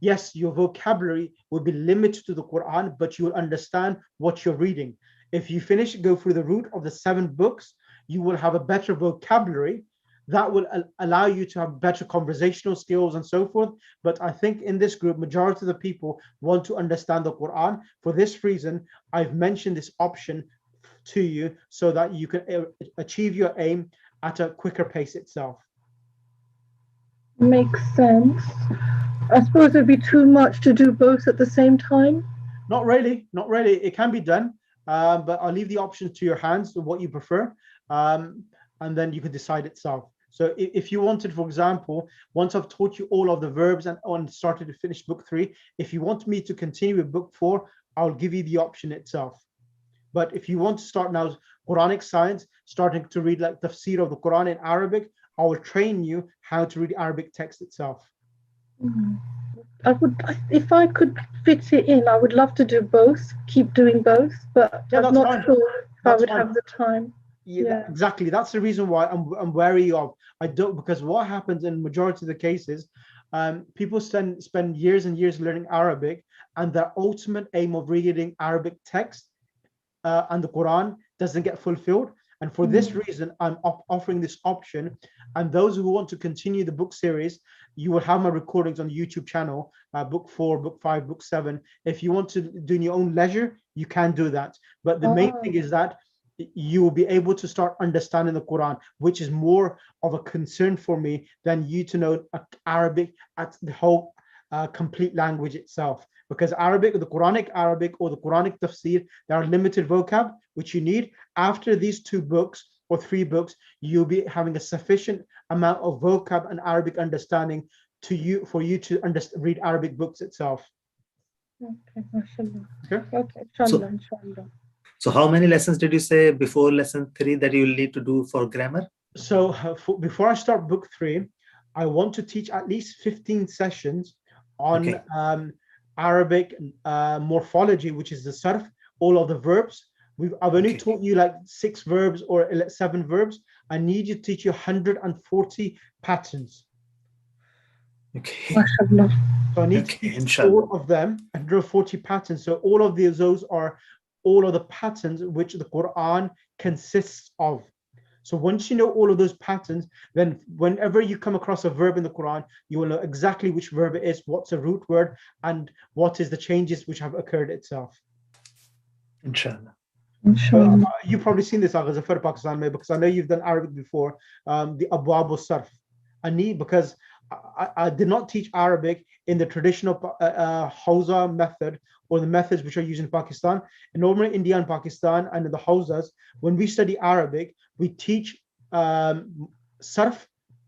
Speaker 1: yes, your vocabulary will be limited to the Quran, but you will understand what you're reading. If you go through the route of the 7 books, you will have a better vocabulary that will allow you to have better conversational skills and so forth. But I think in this group, majority of the people want to understand the Quran. For this reason, I've mentioned this option to you so that you can achieve your aim at a quicker pace itself.
Speaker 2: Makes sense. I suppose it'd be too much to do both at the same time.
Speaker 1: Not really, not really. It can be done, but I'll leave the options to your hands, to what you prefer, and then you can decide itself. So if you wanted, for example, once I've taught you all of the verbs and started to finish book 3, if you want me to continue with book 4, I'll give you the option itself. But if you want to start now Quranic science, starting to read like tafsir of the Quran in Arabic, I will train you how to read Arabic text itself.
Speaker 2: I would, if I could fit it in, I would love to do both, keep doing both, but
Speaker 1: Yeah,
Speaker 2: I'm not sure if I would have the time.
Speaker 1: Yeah, exactly. That's the reason why I'm wary of. I don't, because what happens in majority of the cases, people spend years and years learning Arabic, and their ultimate aim of reading Arabic text and the Quran doesn't get fulfilled. And for this reason, I'm offering this option. And those who want to continue the book series, you will have my recordings on the YouTube channel, book 4, book 5, book 7. If you want to do in your own leisure, you can do that. But the main thing is that you will be able to start understanding the Quran, which is more of a concern for me than you to know Arabic at the whole complete language itself. Because Arabic, the Quranic Arabic or the Quranic tafsir, there are limited vocab which you need. After these 2 books or 3 books, you'll be having a sufficient amount of vocab and Arabic understanding for you to read Arabic books itself.
Speaker 2: Okay, mashallah.
Speaker 1: Okay,
Speaker 2: inshallah.
Speaker 3: So how many lessons did you say before lesson 3 that you will need to do for grammar?
Speaker 1: So before I start book 3, I want to teach at least 15 sessions on Arabic morphology, which is the sarf, all of the verbs. I've only taught you like 6 verbs or 7 verbs. I need you to teach you 140 patterns.
Speaker 3: Okay.
Speaker 2: Mashallah.
Speaker 1: So I need to teach all of them, 140 patterns. So all of those are all of the patterns which the Quran consists of. So once you know all of those patterns, then whenever you come across a verb in the Quran, you will know exactly which verb it is, what's the root word, and what is the changes which have occurred itself.
Speaker 3: Inshallah.
Speaker 1: You've probably seen this, Agha Zafar Pakistan, because I know you've done Arabic before, the Abwab al-Sarf. Because I did not teach Arabic in the traditional Hausa method or the methods which are used in Pakistan. And normally India and Pakistan and in the Hausas, when we study Arabic, we teach sarf,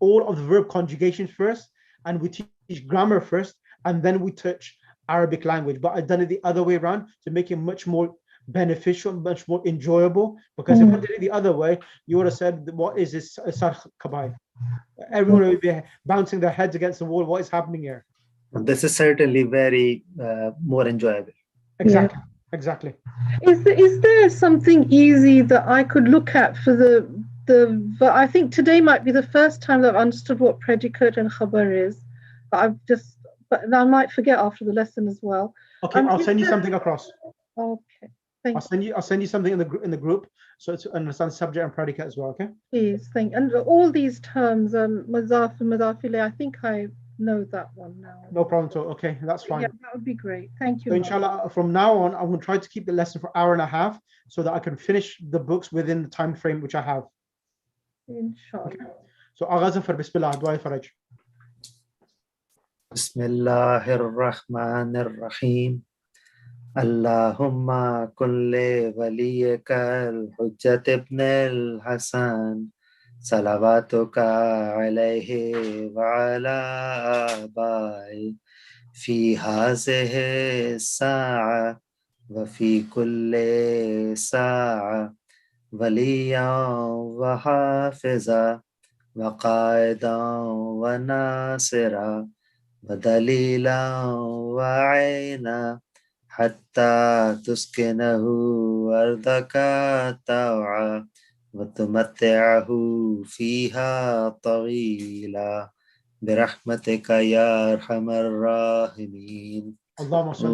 Speaker 1: all of the verb conjugations first, and we teach grammar first, and then we touch Arabic language. But I've done it the other way around to make it much more beneficial, much more enjoyable. Because if I did it the other way, you would have said, what is this sarf kabai? Everyone will be bouncing their heads against the wall. What is happening here?
Speaker 3: This is certainly very more enjoyable.
Speaker 1: Exactly. Exactly.
Speaker 2: Is there something easy that I could look at for the I think today might be the first time that I've understood what predicate and khabar is. But I might forget after the lesson as well.
Speaker 1: Okay, I'll send you something across.
Speaker 2: Okay. Thank
Speaker 1: you. I'll send you something in the group so to understand subject and predicate as well. Okay.
Speaker 2: Please, and all these terms, madaf and madaf ilayh, I think I know that one now.
Speaker 1: No problem at all. Okay, that's fine.
Speaker 2: Yeah, that would be great. Thank you.
Speaker 1: So inshallah, from now on, I'm going to try to keep the lesson for an hour and a half so that I can finish the books within the time frame which I have.
Speaker 2: Inshallah.
Speaker 1: Okay. So Agha Zafar, Bismillah, Dua Faraj.
Speaker 3: Bismillahir Rahmanir Rahim. Allahumma kulli waliyaka al-Hujjat ibn al-Hasan. صلواتك عليه وعلى آبائه في هذه الساعة وفي كل ساعة وليا وحافظا وقائدا وناصرا ودليلا وعينا حتى تسكنه أرضك طوعا وتمتعه فيها طويلا برحمتك يا أرحم الراحمين.
Speaker 1: اللهم صل